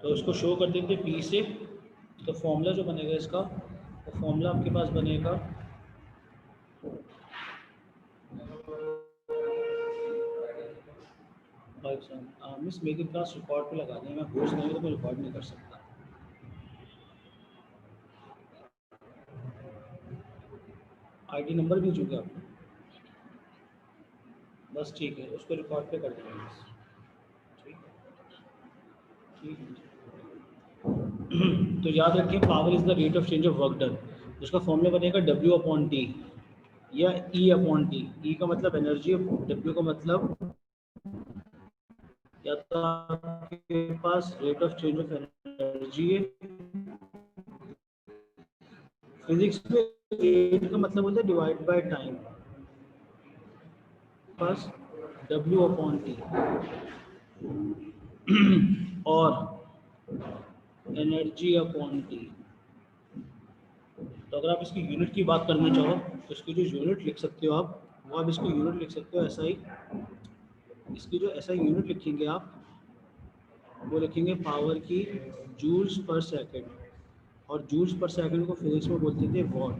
तो इसको शो कर देते पी से। तो फॉर्मूला जो बनेगा इसका, वो फॉर्मूला आपके पास बनेगा मिस मेरी क्लास रिकॉर्ड पे लगा दें, मैं होस्ट नहीं हूँ तो मैं रिकॉर्ड नहीं कर सकता। आईडी नंबर भी चुके आपको, बस ठीक है, उसको रिकॉर्ड पे कर देंगे बस। ठीक है, ठीक है। तो याद रखिए power is the rate of change of work done. उसका फॉर्मूला बनेगा डब्ल्यू अपॉन टी या ई अपॉन टी। ई का मतलब एनर्जी, डब्ल्यू का मतलब या तो आपके पास rate of change of energy है, फिजिक्स में रेट का मतलब होता है डिवाइड बाय टाइम, बस डब्ल्यू अपॉन टी। और एनर्जी अपॉन टी। तो अगर आप इसकी यूनिट की बात करना चाहो तो इसकी जो यूनिट लिख सकते हो आप, वो आप इसको यूनिट लिख सकते हो ऐसा ही। इसकी जो ऐसा यूनिट लिखेंगे आप, वो लिखेंगे पावर की जूल्स पर सेकंड। और जूल्स पर सेकंड को फिजिक्स में बोलते थे वॉट,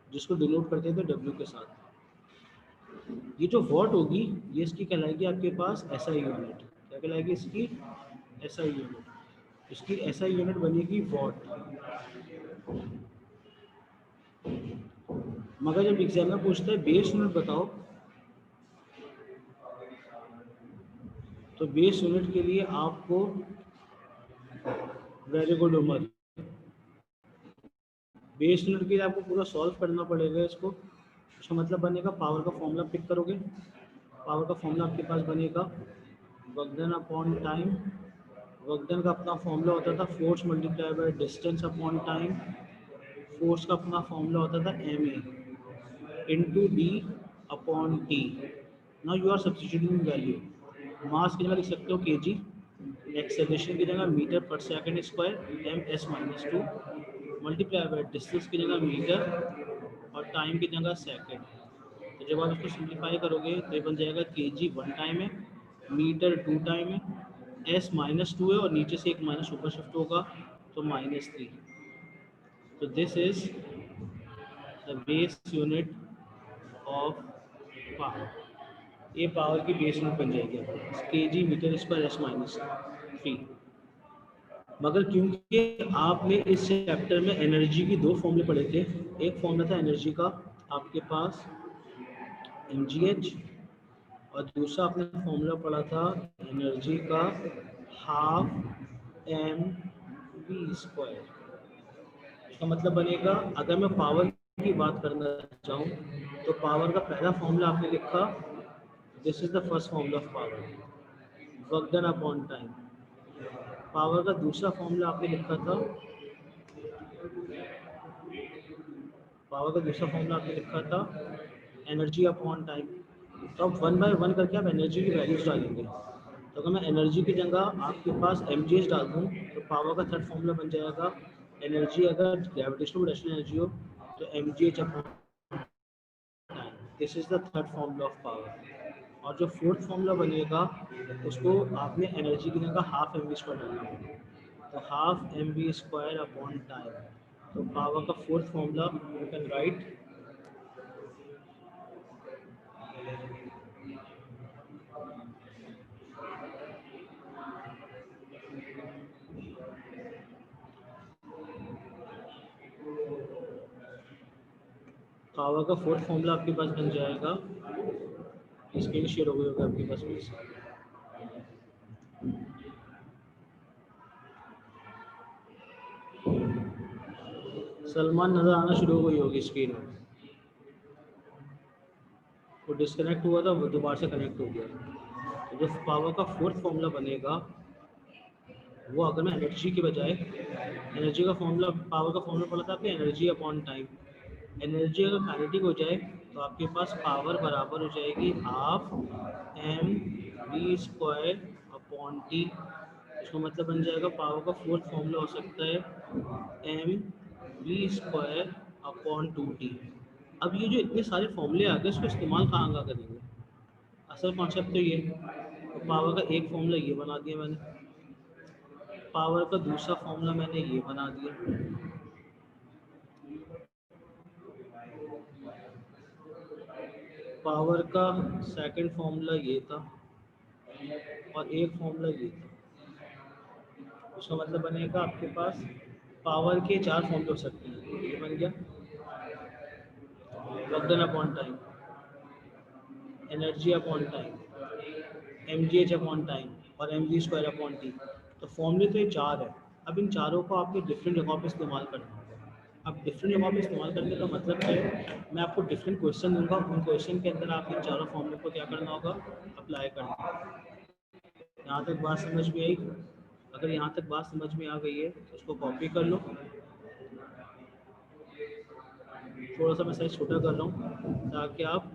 जिसको डिनोट करते थे डब्ल्यू के साथ। ये जो वॉट होगी ये इसकी कहलाएगी आपके पास एसआई यूनिट। क्या कहलाएगी इसकी? SI unit. इसकी एसआई यूनिट बनेगी वॉट। मगर जब एग्जाम में पूछता है बेस यूनिट बताओ, तो बेस यूनिट के लिए आपको, very good Umar, base unit के लिए आपको पूरा सॉल्व करना पड़ेगा इसको। उसका मतलब बनेगा पावर का फॉर्मूला पिक करोगे, पावर का फॉर्मूला आपके पास बनेगा work done upon time. Work done का अपना फॉर्मूला होता था force multiply by distance upon time. Force का अपना फॉर्मूला होता था M A into D upon T. Now you are substituting value. Mass की जगह लिख सकते हो के जी, एक्सेलरेशन की जगह मीटर पर second square M S minus two, multiply by distance की जगह मीटर और टाइम की जगह सेकंड। तो जब आप इसको सिंप्लीफाई करोगे तो ये बन जाएगा के जी वन टाइम है, मीटर टू टाइम है, एस माइनस टू है और नीचे से एक माइनस ऊपर शिफ्ट होगा तो माइनस थ्री। तो this is the base unit of power. ये पावर की बेस यूनिट बन जाएगी K G metre square S minus three. मगर क्योंकि आपने इस चैप्टर में एनर्जी की दो फॉर्मूले पढ़े थे, एक फॉर्मूला था एनर्जी का आपके पास mgh, और दूसरा आपने फॉर्मूला पढ़ा था एनर्जी का हाफ एम वी स्क्वायर। इसका मतलब बनेगा अगर मैं पावर की बात करना चाहूँ तो पावर का पहला फॉर्मूला आपने लिखा, this is the first formula of power, work done upon time. Power का दूसरा फॉर्मूला आपने लिखा था, पावर का दूसरा फॉर्मूला आपने लिखा था एनर्जी अपॉन टाइम। तो अब वन बाय वन करके आप एनर्जी की वैल्यूज डालेंगे। तो अगर मैं एनर्जी की जगह आपके पास एम डाल दूँ तो पावर का थर्ड फॉर्मूला बन जाएगा एनर्जी, अगर ग्रेविटेशनल पोटेंशियल एनर्जी हो तो M G H upon time. This is the third formula of power. और जो फोर्थ फॉर्मूला बनेगा उसको आपने एनर्जी की जगह हाफ एम वी स्क्वायर डालना है, तो half M V square upon time. तो पावर का fourth formula you can write power का फोर्थ फॉर्मूला आपके पास बन जाएगा, स्क्रीन शेयर हो गई होगा आपके पास प्लीज। सलमान नजर आना शुरू हो गई होगी स्क्रीन में, वो डिस्कनेक्ट हुआ था वो दोबारा से कनेक्ट हो गया। तो जो पावर का फोर्थ फॉर्मूला बनेगा वो, अगर मैं एनर्जी के बजाय, एनर्जी का फॉर्मूला, पावर का फॉर्मूला पढ़ा था आपने एनर्जी अपॉन टाइम। एनर्जी अगर काइनेटिक हो जाए तो आपके पास पावर बराबर हो जाएगी half M V square upon T. इसका मतलब बन जाएगा पावर का फोर्थ फॉर्मूला हो सकता है M V square upon two T. अब ये जो इतने सारे फॉर्मूले आ गए इसको इस्तेमाल कहाँ करेंगे? असल कॉन्सेप्ट तो ये, तो पावर का एक फॉर्मूला ये बना दिया मैंने, पावर का दूसरा फॉर्मूला मैंने ये बना दिया। पावर का सेकंड फॉर्मूला ये था और एक फॉर्मूला ये था। उसका मतलब बनेगा आपके पास पावर के 4 फॉर्म हो सकते हैं। ये बन गया work done upon time, energy upon time, mgh upon time और mg स्क्वायर अपॉन टी। तो फॉर्मूले तो ये 4 है। अब इन चारों को आपको डिफरेंट जगहों पे इस्तेमाल करना होगा। अब डिफरेंट जगहों पे इस्तेमाल करने का मतलब क्या है, मैं आपको डिफरेंट क्वेश्चन दूंगा, उन क्वेश्चन के अंदर आप इन चारों फॉर्मूले को क्या करना होगा, अप्लाई करना होगा। यहाँ तक बात समझ में आई? अगर यहाँ तक बात समझ में आ गई है तो उसको कॉपी कर लो। थोड़ा सा मैं साइज छोटा कर रहा हूँ ताकि आप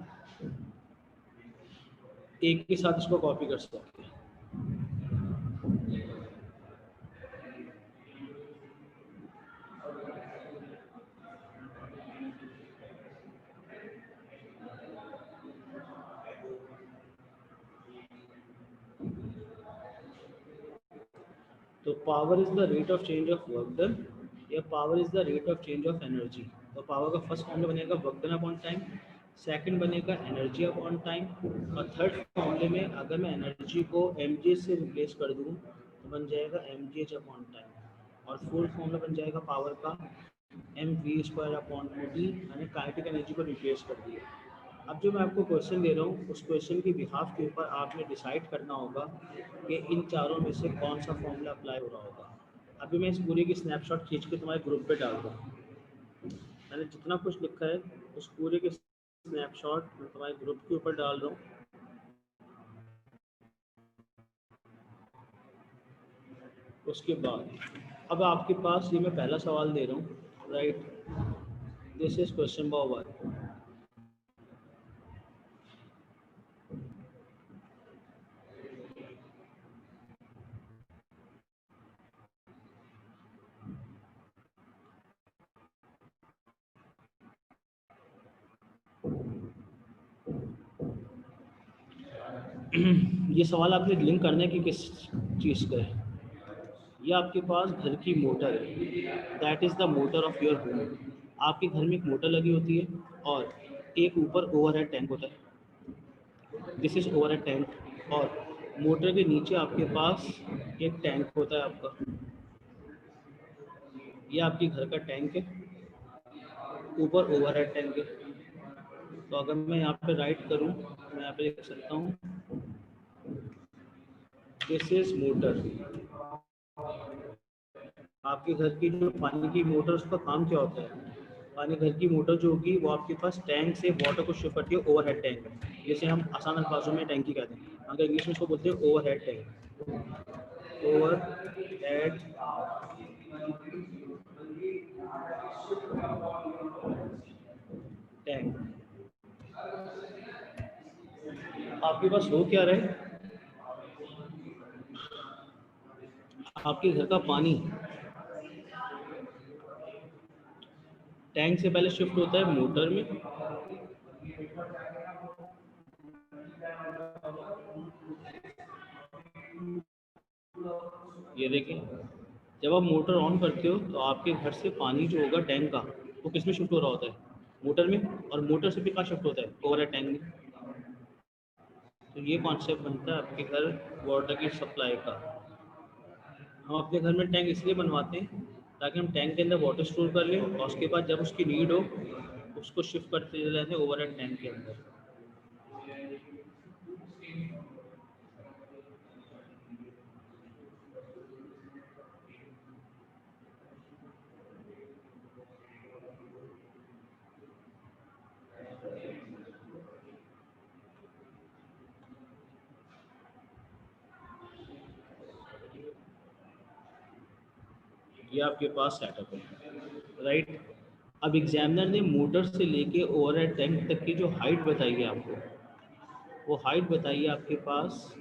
एक के साथ इसको कॉपी कर सकते हैं। तो power is the rate of change of work done या power is the rate of change of energy. तो पावर का फर्स्ट फॉर्मूला बनेगा work done upon time, second बनेगा एनर्जी अपॉन टाइम और थर्ड फॉर्मूले में अगर मैं एनर्जी को mg से रिप्लेस कर दूँ तो बन जाएगा mgh अपॉन टाइम और फोर्थ फॉर्मूला बन जाएगा पावर का mv स्क्वायर अपॉन टी, मैंने काइनेटिक एनर्जी को रिप्लेस कर दिया। अब जो मैं आपको क्वेश्चन दे रहा हूँ उस क्वेश्चन की बिहाफ के ऊपर आपने डिसाइड करना होगा कि इन चारों में से कौन सा फॉर्मूला अप्लाई हो रहा होगा। अभी मैं इस पूरे की स्नैपशॉट खींच के तुम्हारे ग्रुप पे डाल दूँ। मैंने जितना कुछ लिखा है उस पूरे के स्नैपशॉट मैं तुम्हारे ग्रुप के ऊपर डाल रहा हूँ। उसके बाद अब आपके पास ये मैं पहला सवाल दे रहा हूँ, right, this is question number 1। ये सवाल आपने लिंक करने की किस चीज़ का है? ये आपके पास घर की मोटर है, that is the motor of your home. आपके घर में एक मोटर लगी होती है और एक ऊपर ओवरहेड टैंक होता है, दिस इज ओवरहेड टैंक। और मोटर के नीचे आपके पास एक टैंक होता है आपका, ये आपके घर का टैंक है, ऊपर ओवरहेड टैंक है। तो अगर मैं यहाँ पे राइट करूँ मैं यहाँ पे लिख सकता हूँ दिस इज मोटर। आपके घर की जो पानी की मोटर उसका काम क्या होता है, पानी घर की मोटर जो होगी वो आपके पास टैंक से वाटर को शिफ्ट करती है ओवरहेड टैंक में, जैसे हम आसान अल्फाजों में टैंकी कहते हैं, अगर इंग्लिश में उसको बोलते हैं ओवरहेड टैंक। Overhead tank. आपके पास हो क्या रहे, आपके घर का पानी टैंक से पहले शिफ्ट होता है मोटर में, ये देखें जब आप मोटर ऑन करते हो तो आपके घर से पानी जो होगा टैंक का वो किस में शिफ्ट हो रहा होता है, मोटर में, और मोटर से भी कहाँ शिफ्ट होता है, ओवरहेड टैंक में। तो ये कॉन्सेप्ट बनता है आपके घर वाटर की सप्लाई का। हम अपने घर में टैंक इसलिए बनवाते हैं ताकि हम टैंक के अंदर वाटर स्टोर कर लें और उसके बाद जब उसकी नीड हो उसको शिफ्ट करते रहते हैं ओवरहेड टैंक के अंदर। ये आपके पास सेटअप है, राइट। अब एग्जामिनर ने मोटर से लेके ओवरहेड टैंक तक की जो हाइट बताई है आपको, वो हाइट बताइए आपके पास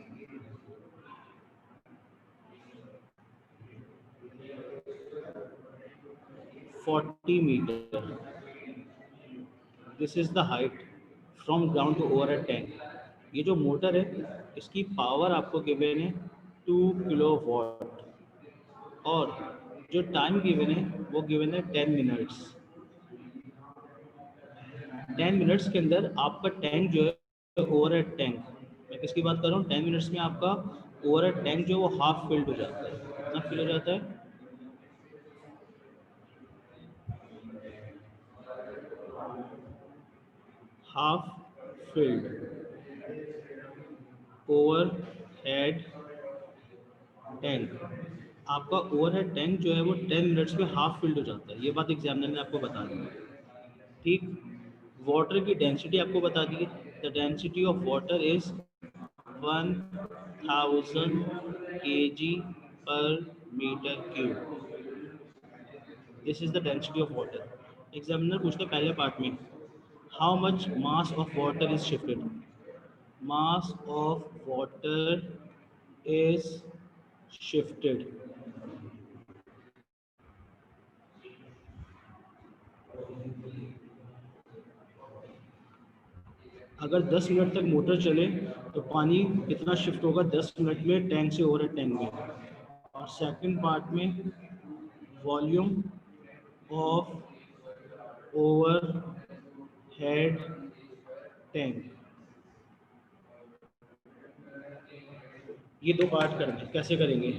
40 metre. This is the height from ground to overhead tank. ये जो मोटर है इसकी पावर आपको गिवन है 2 किलो वॉट। और जो टाइम गिवन है वो गिवन है 10 मिनट्स। 10 मिनट्स के अंदर आपका टैंक जो है ओवर हेड टैंक, मैं किसकी बात कर रहा हूँ, 10 मिनट्स में आपका ओवर हेड टैंक जो है वो हाफ फिल्ड हो जाता है। कितना फिल हो जाता है? Half filled over head tank. आपका ओवर हेड टैंक जो है वो 10 मिनट्स में हाफ फिल्ड हो जाता है। ये बात एग्जामिनर ने आपको बता दी, ठीक। वाटर की डेंसिटी आपको बता दी है, the density of water is 1000 kg per meter cube। This is the density of water. Examiner पूछते हैं पहले पार्ट में, how much mass of water is shifted. Mass of water is shifted. अगर 10 minute तक motor चले तो पानी कितना शिफ्ट होगा 10 मिनट में टैंक से ओवर टैंक में। और सेकंड पार्ट में volume of over head tank. ये दो पार्ट करने, कैसे करेंगे?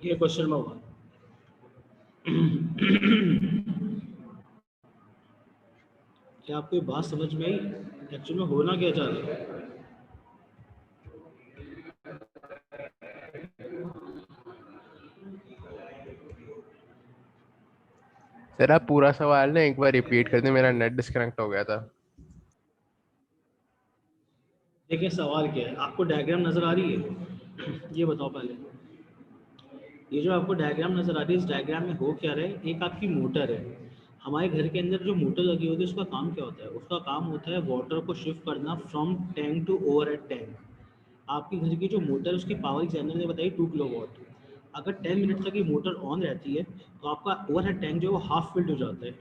ये क्वेश्चन में होगा। क्या आपको ये बात समझ में आई? एक्चुअल में होना क्या चाह रहे हैं? सर आप पूरा सवाल ना एक बार रिपीट कर दें, मेरा नेट डिस्कनेक्ट हो गया था। देखिए सवाल क्या है, आपको डायग्राम नजर आ रही है? ये बताओ पहले, ये जो आपको डायग्राम नजर आ रही है, इस डायग्राम में हो क्या रहा है? एक आपकी मोटर है। हमारे घर के अंदर जो मोटर लगी होती है उसका काम क्या होता है? उसका काम होता है वाटर को शिफ्ट करना from tank to over head tank. आपके घर की जो मोटर है उसकी पावर एग्जामिनर ने बताई 2 किलोवाट। अगर 10 मिनट तक ये मोटर ऑन रहती है तो आपका ओवर हेड टैंक जो है वो हाफ फिल्ड हो जाता है,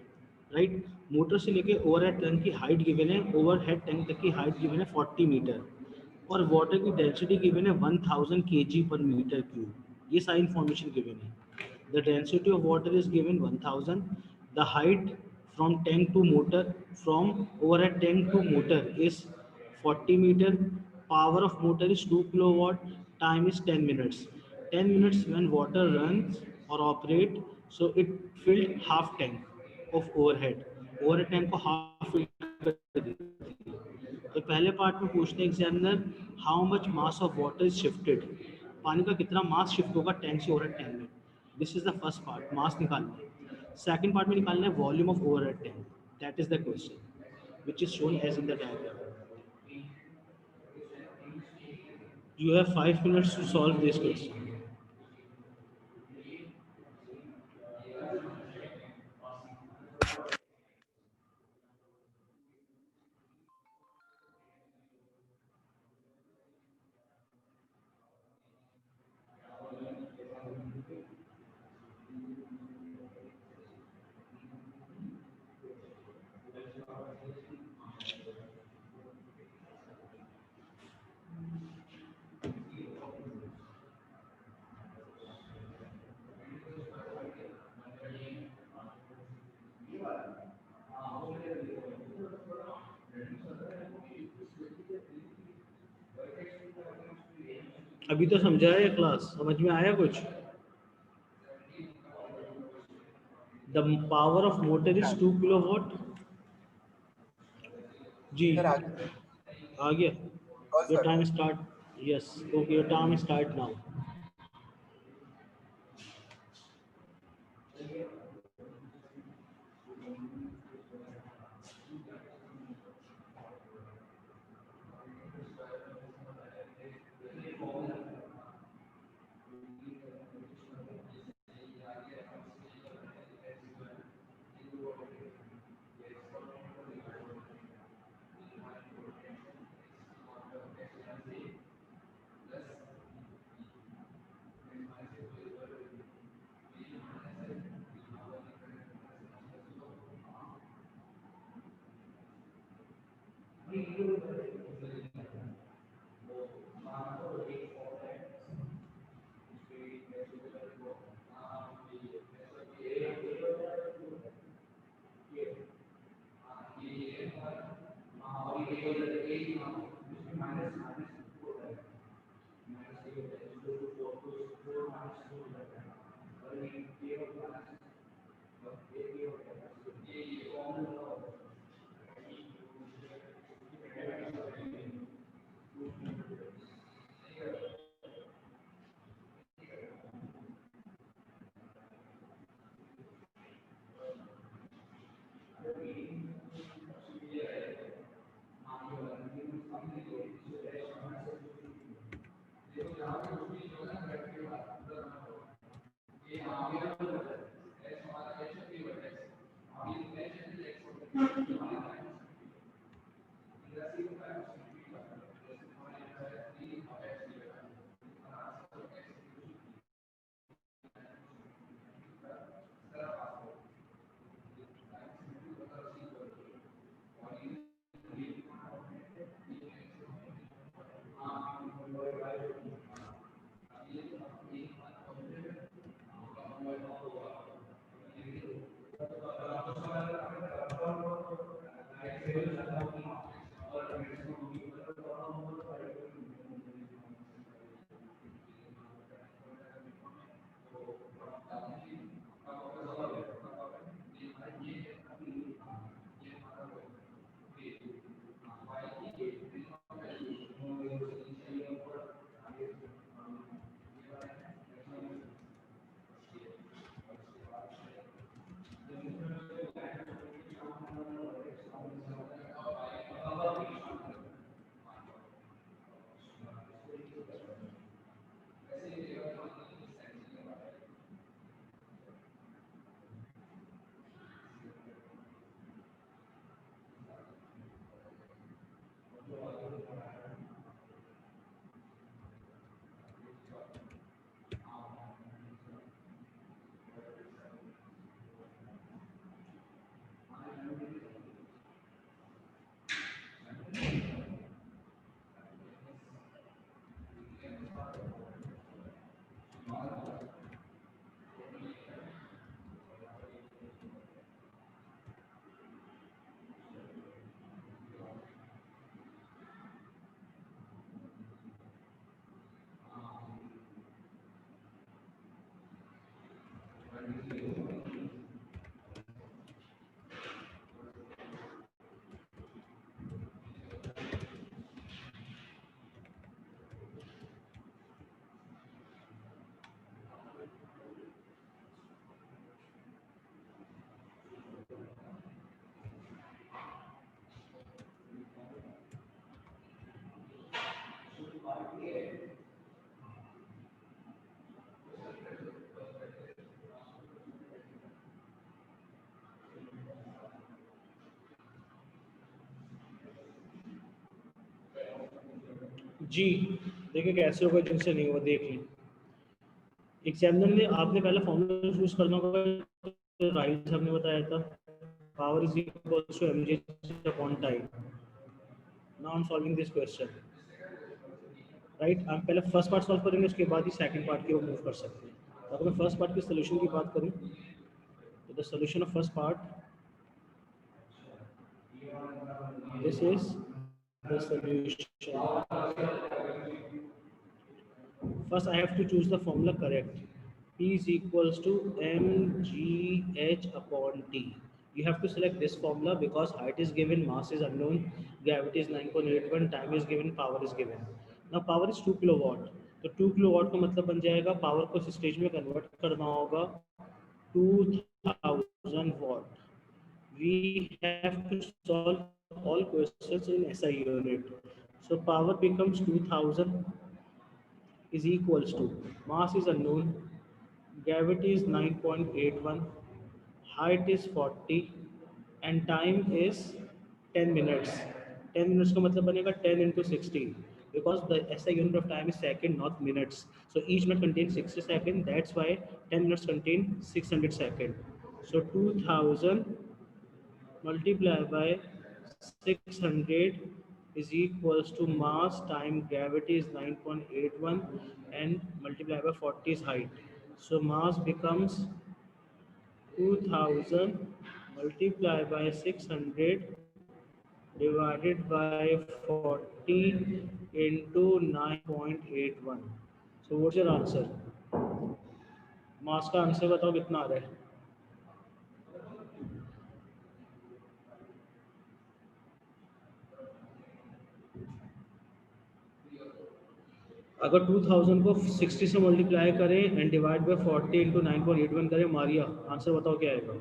राइट। मोटर से लेके ओवर हेड टैंक की हाइट गिवन है, ओवर हेड टैंक तक की हाइट गिवन है 40 मीटर, और वाटर की डेंसिटी गिवन है 1000 kg पर मीटर क्यूब। ये सारी इंफॉर्मेशन गिवन है। The density of water is given 1000, the height from tank to motor, from overhead tank to motor is 40 metre, power of motor is 2 kilowatt, time is 10 minutes. 10 minutes when water runs or operate, so it filled half tank of overhead, overhead tank को half fill कर देती है। तो पहले part में पूछते हैं examiner, how much mass of water is shifted, पानी का कितना मास शिफ्ट होगा टैंक से ओवरहेड टैंक में। This is the first part, mass निकालना है। सेकंड पार्ट में निकालना है volume of overhead tank, that is the question which is shown as in the diagram. You have 5 minutes to solve this question. अभी तो समझाया है क्लास, समझ में आया कुछ? The power of motor is 2 kilowatt. जी सर आ गया। Your sir time start. Yes, okay, your time start now. जी देखिए कैसे होगा, जिनसे नहीं होगा देख लें। एग्जामिनर ने आपने पहले फॉर्मूला चूज करना होगा, तो राइट साहब ने बताया था power is equal to mg upon time. Now I am solving this question, right. हम पहले फर्स्ट पार्ट सॉल्व करेंगे, उसके बाद ही सेकंड पार्ट की ओर मूव कर सकते हैं। अगर मैं फर्स्ट पार्ट के सोल्यूशन की बात करूं, तो the solution of first part, this is the solution. First, I have to choose the formula correct. P is equals to mgh upon T. You have to select this formula because height is given, mass is unknown, gravity is 9.81, time is given, power is given. Now power is 2 kilowatt. तो 2 kilowatt का मतलब बन जाएगा, power को इस stage में convert करना होगा 2000 watt. We have to solve all questions in SI unit. So power becomes 2000 is equals to, mass is unknown, gravity is 9.81, height is 40 and time is 10 minutes. 10 minutes का मतलब बनेगा 10 into 16 because the SI unit of time is second, not minutes. So each minute contains 60 seconds. That's why 10 minutes contain 600 seconds. So 2000 multiplied by 600 is equals to mass time gravity is 9.81 and multiplied by 40 is height. So mass becomes 2000 multiplied by 600 divided by 40 into 9.81. So what's your answer? Mass का answer बताओ कितना आ रहा है? अगर 2000 को 60 से multiply करें and divide by 40 into 9.81 करें, मारिया आंसर बताओ क्या आएगा?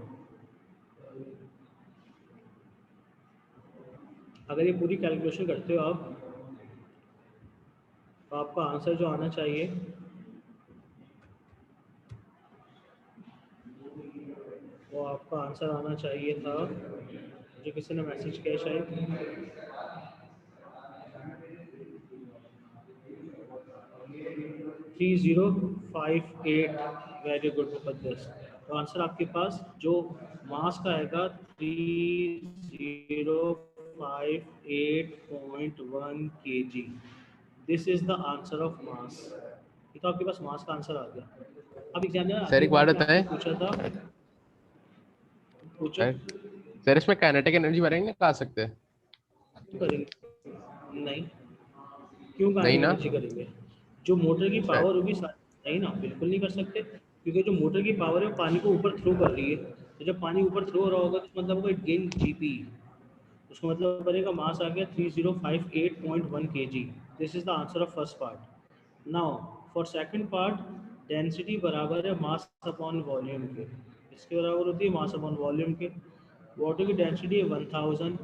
अगर ये पूरी कैलकुलेशन करते हो आप, तो आपका आंसर जो आना चाहिए वो आपका आंसर आना चाहिए था, जो किसी ने मैसेज किया शायद, 3058। Very good Muqaddas. तो आंसर आपके पास जो मास का आएगा 3058.1 kg। This is the answer of mass. ये तो आपके पास मास का आंसर आ गया। अब एग्जामिनर सर अगली एक बात बार में आपसे बताएं। पूछा था, पूछो। सर सर इसमें काइनेटिक एनर्जी भरेंगे, निकाल सकते हैं? करेंगे नहीं, क्यों नहीं काइनेटिक ना एनर्जी करेंगे? जो मोटर की सर। पावर होगी नहीं ना, बिल्कुल नहीं कर सकते, क्योंकि जो मोटर की पावर है वो पानी को ऊपर थ्रो कर रही है। तो जब पानी ऊपर थ्रो हो रहा होगा तो मतलब इट गेन जीपी। उसका मतलब बनेगा मास आ गया 3058.1 kg। This is the answer of first part. Now for second part, density बराबर है मास अपॉन वॉल्यूम के। इसके बराबर होती है मास अपॉन वॉल्यूम के। वाटर की डेंसिटी है 1000,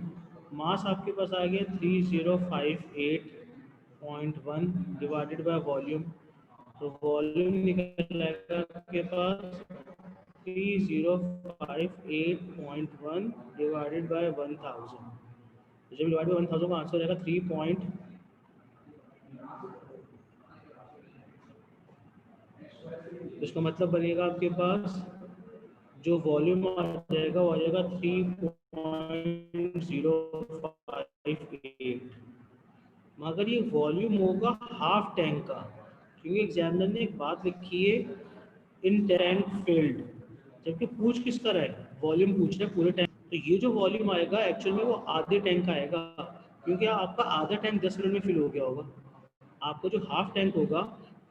मास आपके पास आ गया 3058.1 डिवाइडेड बाय वॉल्यूम। तो वॉल्यूम निकल आएगा आपके पास 3058.1 डिवाइडेड बाय 1000। तो जब डिवाइड बाय 1000 का आंसर रहेगा 3 पॉइंट, इसका मतलब बनेगा आपके पास जो वॉल्यूम आ जाएगा वो आ जाएगा 3.058। मगर ये वॉल्यूम होगा हाफ टैंक का, क्योंकि एग्जामिनर ने एक बात लिखी है, इन टैंक फील्ड, जबकि पूछ किसका रहा है? वॉल्यूम पूछ रहा है पूरे टैंक। तो ये जो वॉल्यूम आएगा एक्चुअल में वो आधे टैंक का आएगा, क्योंकि आपका आधा टैंक 10 मिनट में फिल हो गया होगा। आपका जो हाफ टैंक होगा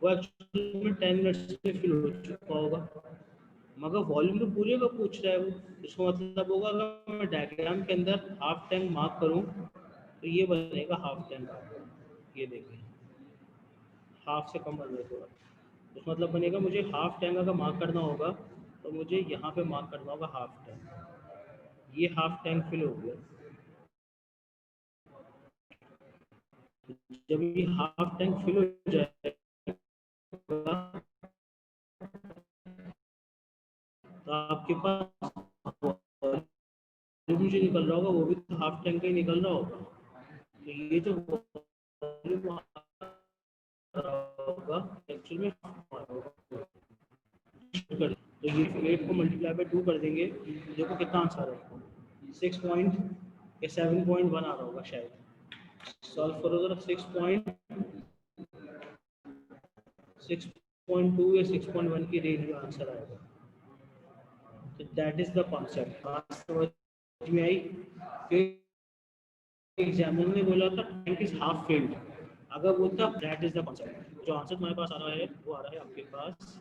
वो एक्चुअल में 10 मिनट्स में फिल हो चुका होगा, मगर वॉल्यूम तो पूरे का पूछ रहा है वो। इसका मतलब होगा अगर मैं डायग्राम के अंदर हाफ टैंक मार्क करूं तो ये बनेगा हाफ टैंक। ये देखिए, हाफ से कम बन जाएगा। इसका मतलब बनेगा मुझे हाफ टैंक अगर मार्क करना होगा तो मुझे यहाँ पे मार्क करना होगा हाफ टैंक। ये हाफ टैंक फिल हो गया। जब ये हाफ टैंक फिल हो जाएगा तो आपके पास वॉल्यूम जो निकल रहा होगा वो भी तो हाफ टैंक का ही निकल रहा होगा। तो ये जो वॉल्यूम होगा एक्चुअल में कर, तो ये 8 को मल्टीप्लाई बाय 2 कर देंगे, देखो कितना आंसर है, 6 पॉइंट या 7.1 आ रहा होगा शायद। सॉल्व करो जरा, 6.2 या 6.1 की रेंज में आंसर आएगा। तो दैट इज द कॉन्सेप्ट। बात समझ में आई? एग्जामिनर ने बोला था टैंक इज हाफ फिल्ड, अगर बोलता दैट इज द कॉन्सेप्ट। जो आंसर तुम्हारे पास आ रहा है वो आ रहा है आपके पास,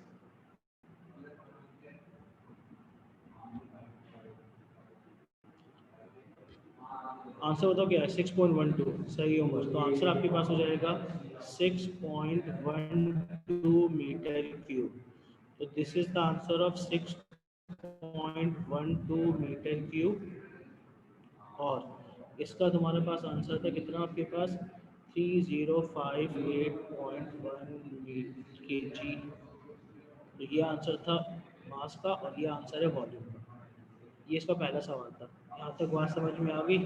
आंसर बताओ क्या है? 6.12। सही उम्र। तो आंसर आपके पास हो जाएगा 6.12 मीटर क्यूब। तो this is the answer of 6.12 metre cube. और इसका तुम्हारे पास आंसर था कितना आपके पास? 3058.1 के जी। तो ये आंसर था मास का और ये आंसर है वॉल्यूम का। ये इसका पहला सवाल था। यहाँ तक बात समझ में आ गई?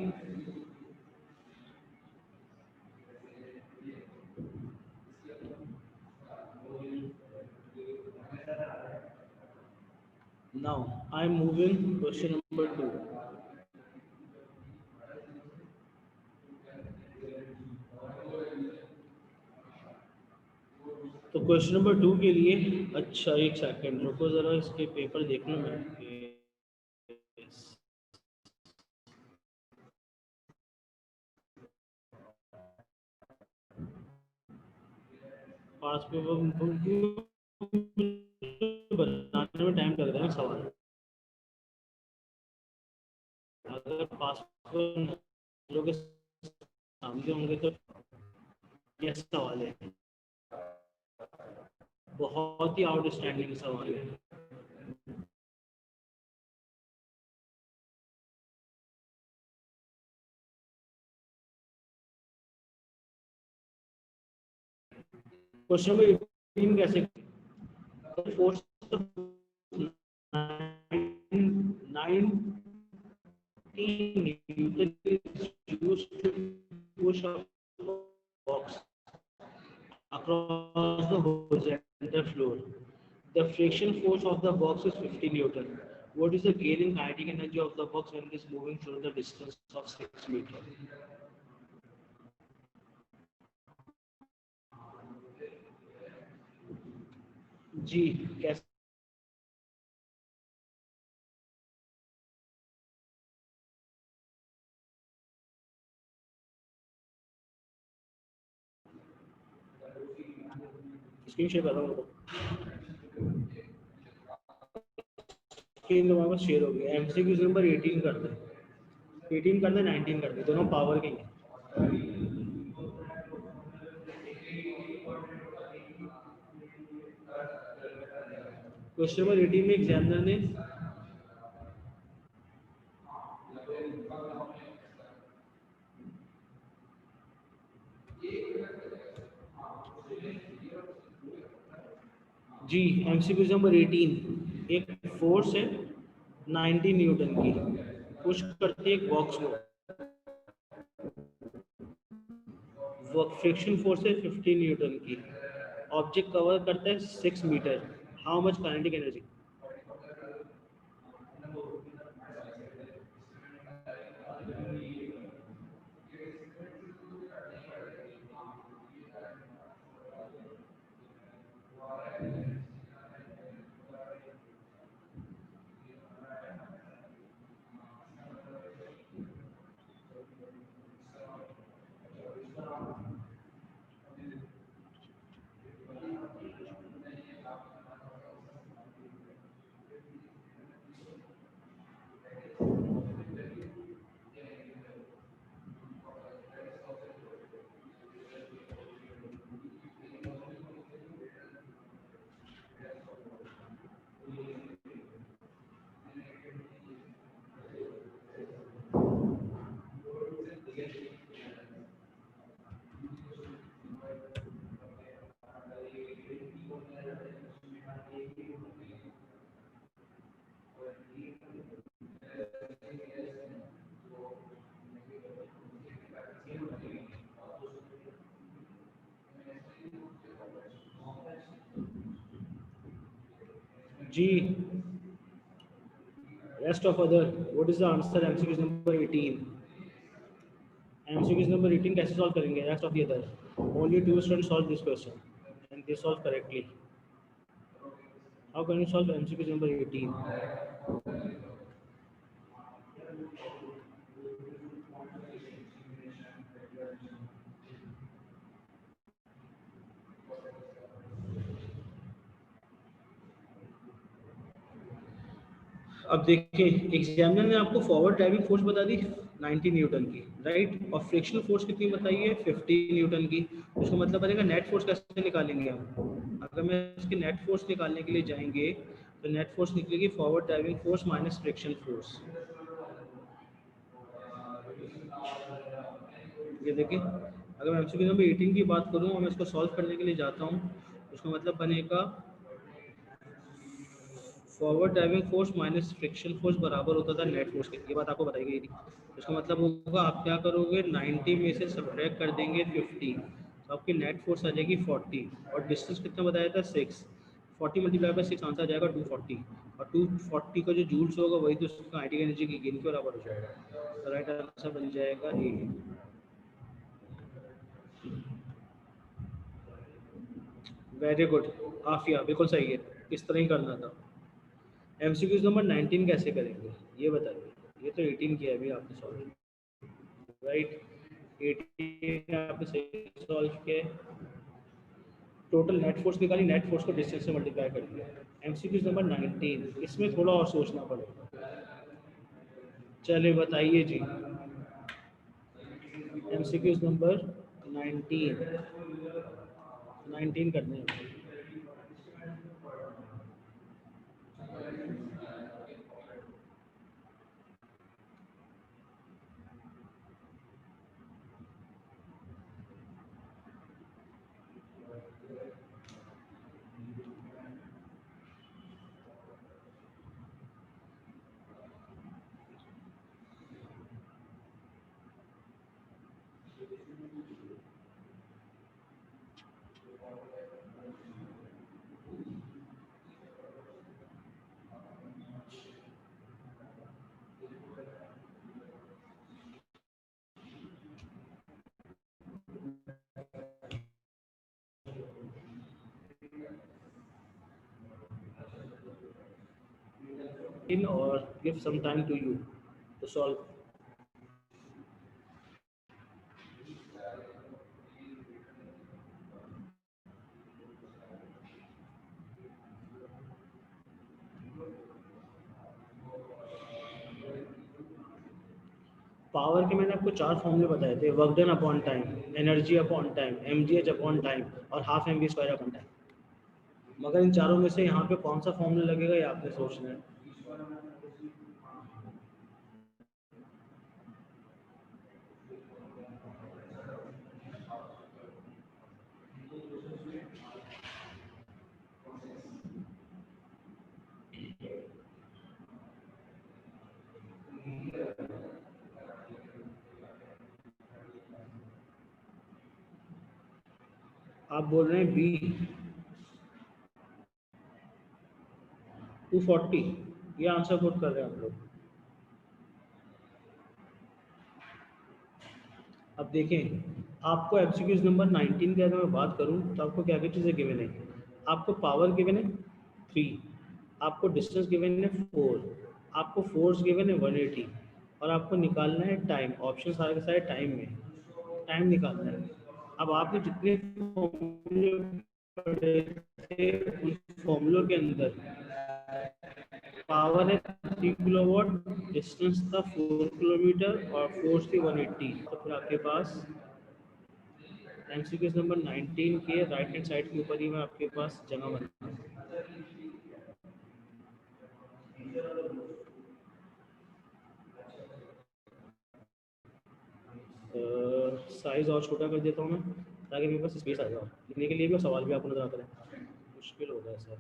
Now I am moving question number 2. तो क्वेश्चन नंबर 2 के लिए, अच्छा एक सेकंड रुको जरा, इसके पेपर देख लूँ मैं। पास पे वो बनाने में टाइम लग रहा है सवाल। अगर पास के सामने होंगे तो ये सवाल है, बहुत ही आउटस्टैंडिंग सवाल है। क्वेश्चन नंबर 18 कैसे force 19 Newton is used to push a box across the horizontal floor. The friction force of the box is 50 Newton. What is the gain in kinetic energy of the box when it is moving through the distance of 6 meters? जी कैसे? Screen share कर रहा हूँ, screen तुम्हारे पास share हो गया। MCQ number 18 करते हैं, 18 करते हैं, 19 करते हैं, दोनों पावर के हैं। क्वेश्चन नंबर 18 में एग्जामिनर ने जी एमसीक्यू नंबर 18, एक फोर्स है 90 न्यूटन की, पुश करती है एक बॉक्स को, फ्रिक्शन फोर्स है 50 न्यूटन की, ऑब्जेक्ट कवर करता है 6 metre, how much kinetic energy? जी rest of other, what is the answer? MCQ number 18, MCQ number 18 कैसे सॉल्व करेंगे? Rest of the other, only 2 students solve this question and they solve correctly. How can you solve MCQ number 18? अब देखिए, examiner ने आपको forward driving force बता दी 90 Newton की, right, और frictional force कितनी बताई है? 50 न्यूटन की। उसका मतलब बनेगा नेट फोर्स कैसे निकालेंगे हम? अगर मैं इसके नेट फोर्स निकालने के लिए जाएंगे तो नेट फोर्स निकलेगी forward driving force minus friction force. ये देखिए, अगर मैं एमसीक्यू नंबर 18 की बात करूँ और मैं इसको सॉल्व करने के लिए जाता हूँ, उसका मतलब बनेगा forward driving force minus friction force बराबर होता था नेट फोर्स के। ये बात आपको बताई गई थी। इसका मतलब होगा आप क्या करोगे, 90 में से सब्ट्रैक्ट कर देंगे 50, तो आपकी नेट फोर्स आ जाएगी 40, और डिस्टेंस कितना बताया था? 6। 40 मल्टीप्लाई बाय 6 आंसर आ जाएगा 240, और 240 का जो जूल्स होगा वही तो उसका काइनेटिक एनर्जी की गेन के बराबर हो जाएगा। तो राइट आंसर बन जाएगा ए। वेरी गुड आफिया, बिल्कुल सही है, इस तरह ही करना था। एमसीक्यूज नंबर 19 कैसे करेंगे ये बताइए? ये तो 18 किया अभी आपने सॉल्व, राइट, 18 आपने सही सॉल्व किया है। टोटल नेट फोर्स निकाली, नेट फोर्स को डिस्टेंस से मल्टीप्लाई कर दिया। एमसीक्यूज नंबर 19, इसमें थोड़ा और सोचना पड़ेगा। चलिए बताइए जी, एमसीक्यूज नंबर 19 करने हैं। In or give some time to you to solve. Power के मैंने आपको 4 फॉर्मूले बताए थे, work done upon time, energy upon time, MGH upon time और half M B square upon time. मगर इन चारों में से यहाँ पे कौन सा फॉर्मूला लगेगा ये आपने सोचना है। आप बोल रहे हैं बी 240, ये आंसर कोट कर रहे हैं आप लोग। अब देखें, आपको एमसीक्यूज नंबर 19 की अगर मैं बात करूं तो आपको क्या क्या चीज़ें गिवन है। आपको पावर गिवन है 3, आपको डिस्टेंस गिवन है 4, आपको फोर्स गिवन है 180 और आपको निकालना है टाइम। ऑप्शन सारे के सारे टाइम में, टाइम निकालना है। अब आपने जितने फॉर्मूले पढ़े थे उन फॉर्मूलों के अंदर पावर है 3 किलोवाट, डिस्टेंस था 4 किलोमीटर और फोर्स थी 180। तो फिर आपके पास एमसीक्यूज नंबर 19 के राइट हैंड साइड के ऊपर ही मैं आपके पास जगह बना, साइज और छोटा कर देता हूँ मैं ताकि मेरे पास स्पेस आ जाए लिखने के लिए भी और सवाल भी आपको नजर आता है। मुश्किल हो गया सर।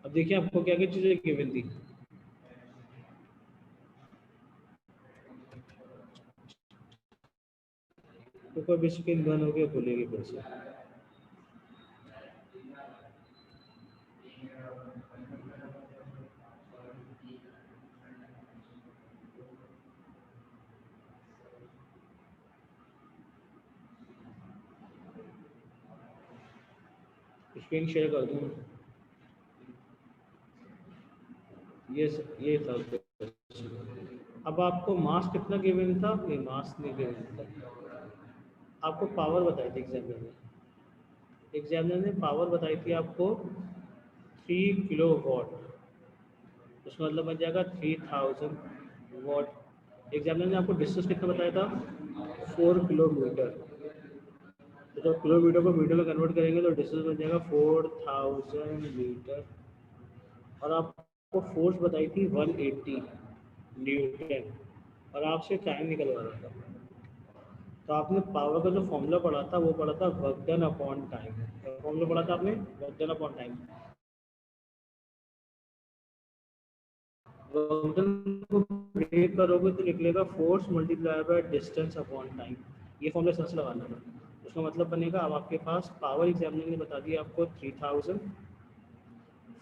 अब देखिए आपको क्या क्या चीज़ें गिवन थी। तो कोई भी स्क्रीन बंद हो गया बोलेगी फिर से। स्क्रीन शेयर कर दूँ। ये था। अब आपको मास कितना गिवन था? नहीं, मास नहीं गिवन था। आपको पावर बताई थी एग्जामिनर ने। एग्जामिनर ने पावर बताई थी आपको 3 किलो वॉट, उसका मतलब बन जाएगा 3000 वॉट। एग्जामिनर ने आपको डिस्टेंस कितना बताया था? 4 किलोमीटर। तो जब किलोमीटर को मीटर में कन्वर्ट करेंगे तो डिस्टेंस बन जाएगा 4000 मीटर। और आपको फोर्स बताई थी 180 न्यूटन और आपसे टाइम निकलवा रहा था। तो आपने पावर का जो फॉर्मूला पढ़ा था वो पढ़ा था work done upon time. Formula पढ़ा था आपने वर्क डन अपॉन टाइम। वक्र को ब्रेक करोगे तो निकलेगा force multiply by distance upon time. ये फॉर्मूला समझ लगाना है। उसका मतलब बनेगा, अब आपके पास पावर एग्जामिनर ने बता दिया आपको 3000,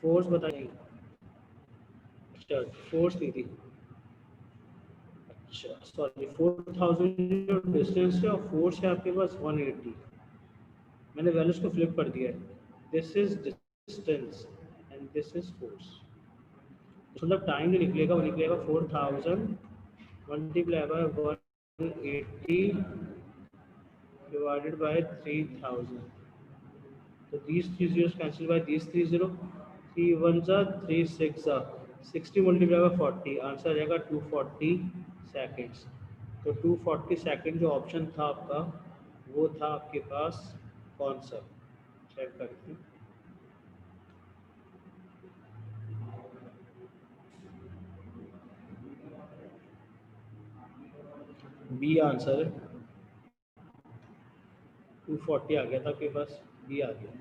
फोर्स बताइए फोर्स दी थी, अच्छा सॉरी 4000 डिस्टेंस है और फोर्स है आपके पास 180। मैंने वैल्यूज को फ्लिप कर दिया है, this is distance and this is force. मतलब टाइम जो निकलेगा वो निकलेगा 4000 multiply by 180 divided by 3000. So these three zeros cancel by these three zero. 3 ones are 3 6 are 60 multiplied by 40, answer आ जाएगा 240 seconds। तो 240 सेकेंड जो ऑप्शन था आपका वो था आपके पास कौन सा, चेक करते हैं। बी आंसर है, 240 आ गया था आपके पास, बी आ गया।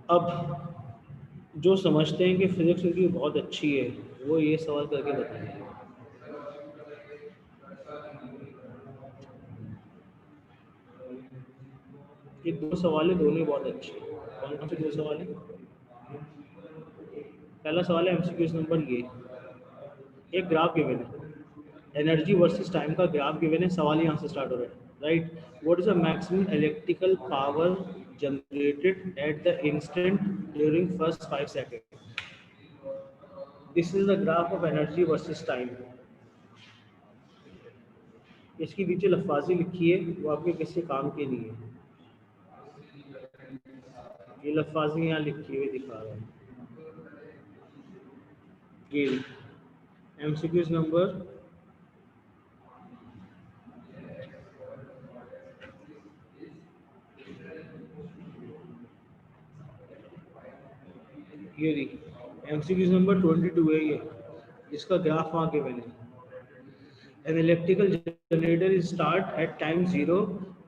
अब जो समझते हैं कि फिजिक्स उनकी बहुत अच्छी है वो ये सवाल करके बताएंगे। ये दो सवाल है, दोनों ही बहुत अच्छे हैं। कौन कौन से दो सवाल है? पहला सवाल है एमसीक्यूज नंबर ये, एक ग्राफ गिवन है, एनर्जी वर्सेस टाइम का ग्राफ गिवन है, सवाल यहाँ से स्टार्ट हो रहा है, right. What is the maximum electrical power generated at the instant during first 5 second. This is the graph of energy versus time. इसकी नीचे लफाजी लिखी है, वो आपके किसी काम के लिए है। ये लफाजी यहाँ लिखी हुई दिखा रहा है, ये एमसीक्यूज नंबर ये एमसीक्यूज नंबर 22 है ये, इसका ग्राफ वहाँ के मैंने। An electrical generator is start at time 0.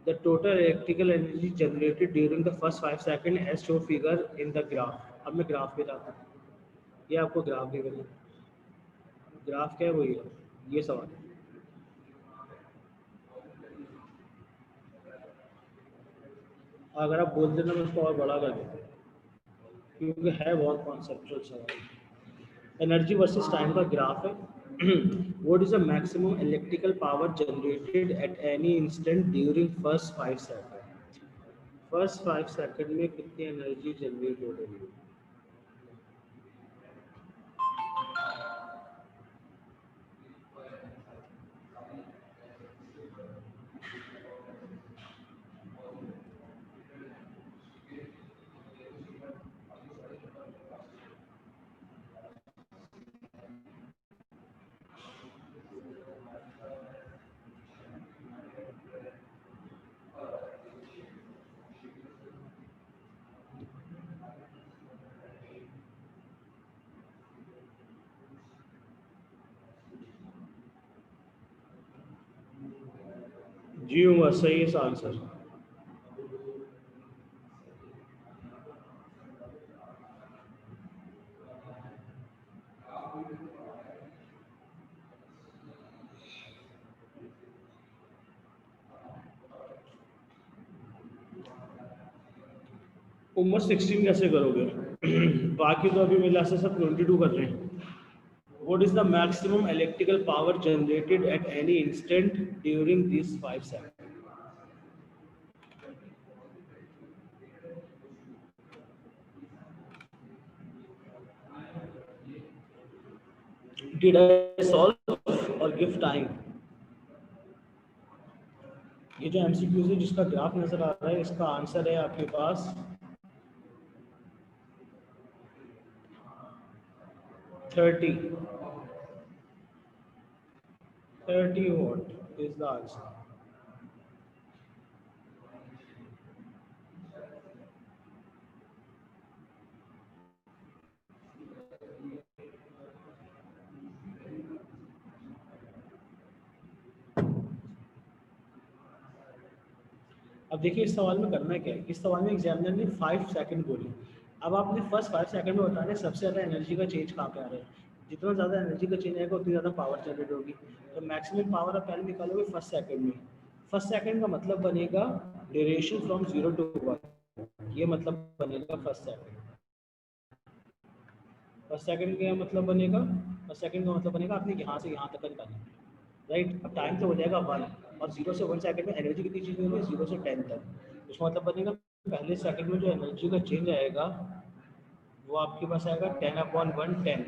The total electrical energy generated during the first 5 seconds as shown figure in the graph. अब मैं ग्राफ पे जाता हूँ, ये आपको ग्राफ दे देना। ग्राफ क्या है वही है, ये सवाल है। अगर आप बोल देना मैं उसको और बड़ा कर देता हूँ क्योंकि है बहुत कॉन्सेप्चुअल सवाल। एनर्जी वर्सेस टाइम का ग्राफ है। What is the maximum electrical power generated at any instant during first 5 seconds? First 5 second में कितनी एनर्जी जनरेट हो रही है? जी उमर, सही है आंसर। उमर 16 कैसे करोगे? बाकी तो अभी मेरे से सब 22 कर रहे हैं। What is the maximum electrical power generated at any instant during these 5 seconds? Did I solve or give time? ये जो एमसीक्यूज है जिसका ग्राफ नजर आ रहा है, इसका आंसर है आपके पास 30 watt is the answer। अब देखिए इस सवाल में करना क्या है, इस सवाल में एग्जामिनर ने 5 सेकंड बोले। अब आपने फर्स्ट 5 सेकंड में बताना है सबसे ज़्यादा एनर्जी का चेंज कहाँ पे आ रहा है। जितना ज़्यादा एनर्जी का चेंज आएगा उतनी ज़्यादा पावर जनरेट होगी। तो मैक्सिमम पावर आप पहले निकालोगे फर्स्ट सेकंड में। फर्स्ट सेकंड का मतलब बनेगा ड्यूरेशन फ्रॉम 0 to 1, ये मतलब बनेगा फर्स्ट सेकंड। फर्स्ट सेकंड का मतलब बनेगा, फर्स्ट सेकंड का मतलब बनेगा आपने यहाँ से यहाँ तक का निकालना है, राइट। अब टाइम तो हो जाएगा 1, और 0 से 1 सेकंड में एनर्जी कितनी चेंज होगी 0 से 10 तक। उसका मतलब बनेगा पहले सेकंड में जो एनर्जी का चेंज आएगा वो आपके पास आएगा 10/1 10।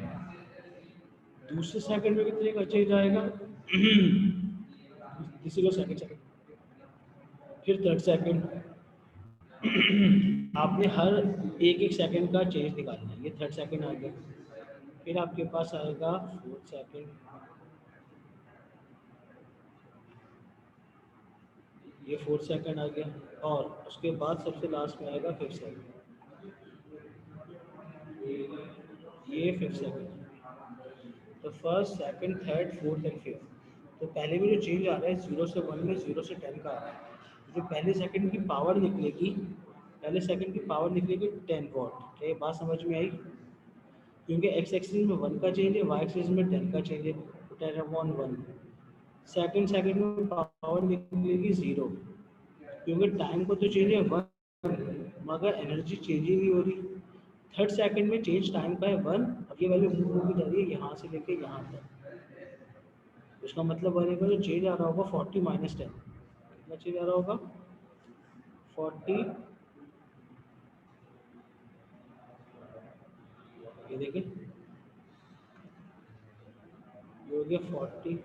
दूसरे सेकंड में कितने का चेंज आएगा किसी को सेकंड सेकंड, फिर थर्ड सेकंड। आपने हर एक एक सेकंड का चेंज निकालना है। ये थर्ड सेकंड आ गया, फिर आपके पास आएगा फोर्थ सेकंड, ये फोर्थ सेकंड आ गया, और उसके बाद सबसे लास्ट में आएगा फिफ्थ सेकंड, ये फिफ्थ सेकंड। तो first second third fourth and fifth. तो पहले में जो चेंज आ रहा है 0 से 1 में 0 से 10 का आ रहा है। जो पहले सेकंड की पावर निकलेगी, पहले सेकंड की पावर निकलेगी 10 वॉट। क्या ये बात समझ में आई? क्योंकि एक्स एक्सिस में 1 का चेंज है, वाई एक्सिस में 10 का चेंज है, तो 10/1। सेकंड सेकंड में पावर निकलेगी 0, क्योंकि टाइम को तो चेंज है 1 मगर एनर्जी चेंज ही नहीं हो रही। थर्ड सेकंड में चेंज टाइम का है 1, अब ये वैल्यू मूव होगी जा रही है यहाँ से लेके यहाँ तक। उसका मतलब बनेगा जो चेंज आ रहा होगा 40 - 10। कितना चेंज आ रहा होगा 40, ये देखिए ये हो गया 40।